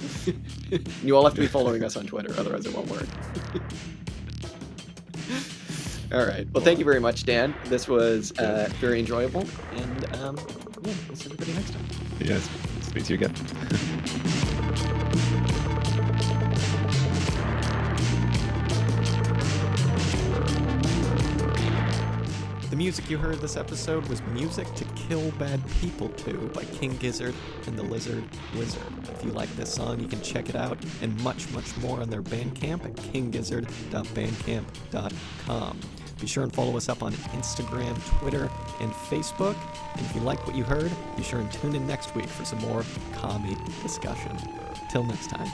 You all have to be following us on Twitter. Otherwise, it won't work. All right. Well, thank you very much, Dan. This was very enjoyable. And we'll see everybody next time. Yes. Speak to you again. The music you heard this episode was Music to Kill Bad People To by King Gizzard and the Lizard Wizard. If you like this song, you can check it out and much, much more on their Bandcamp at kinggizzard.bandcamp.com. Be sure and follow us up on Instagram, Twitter, and Facebook. And if you like what you heard, be sure and tune in next week for some more commie discussion. Till next time.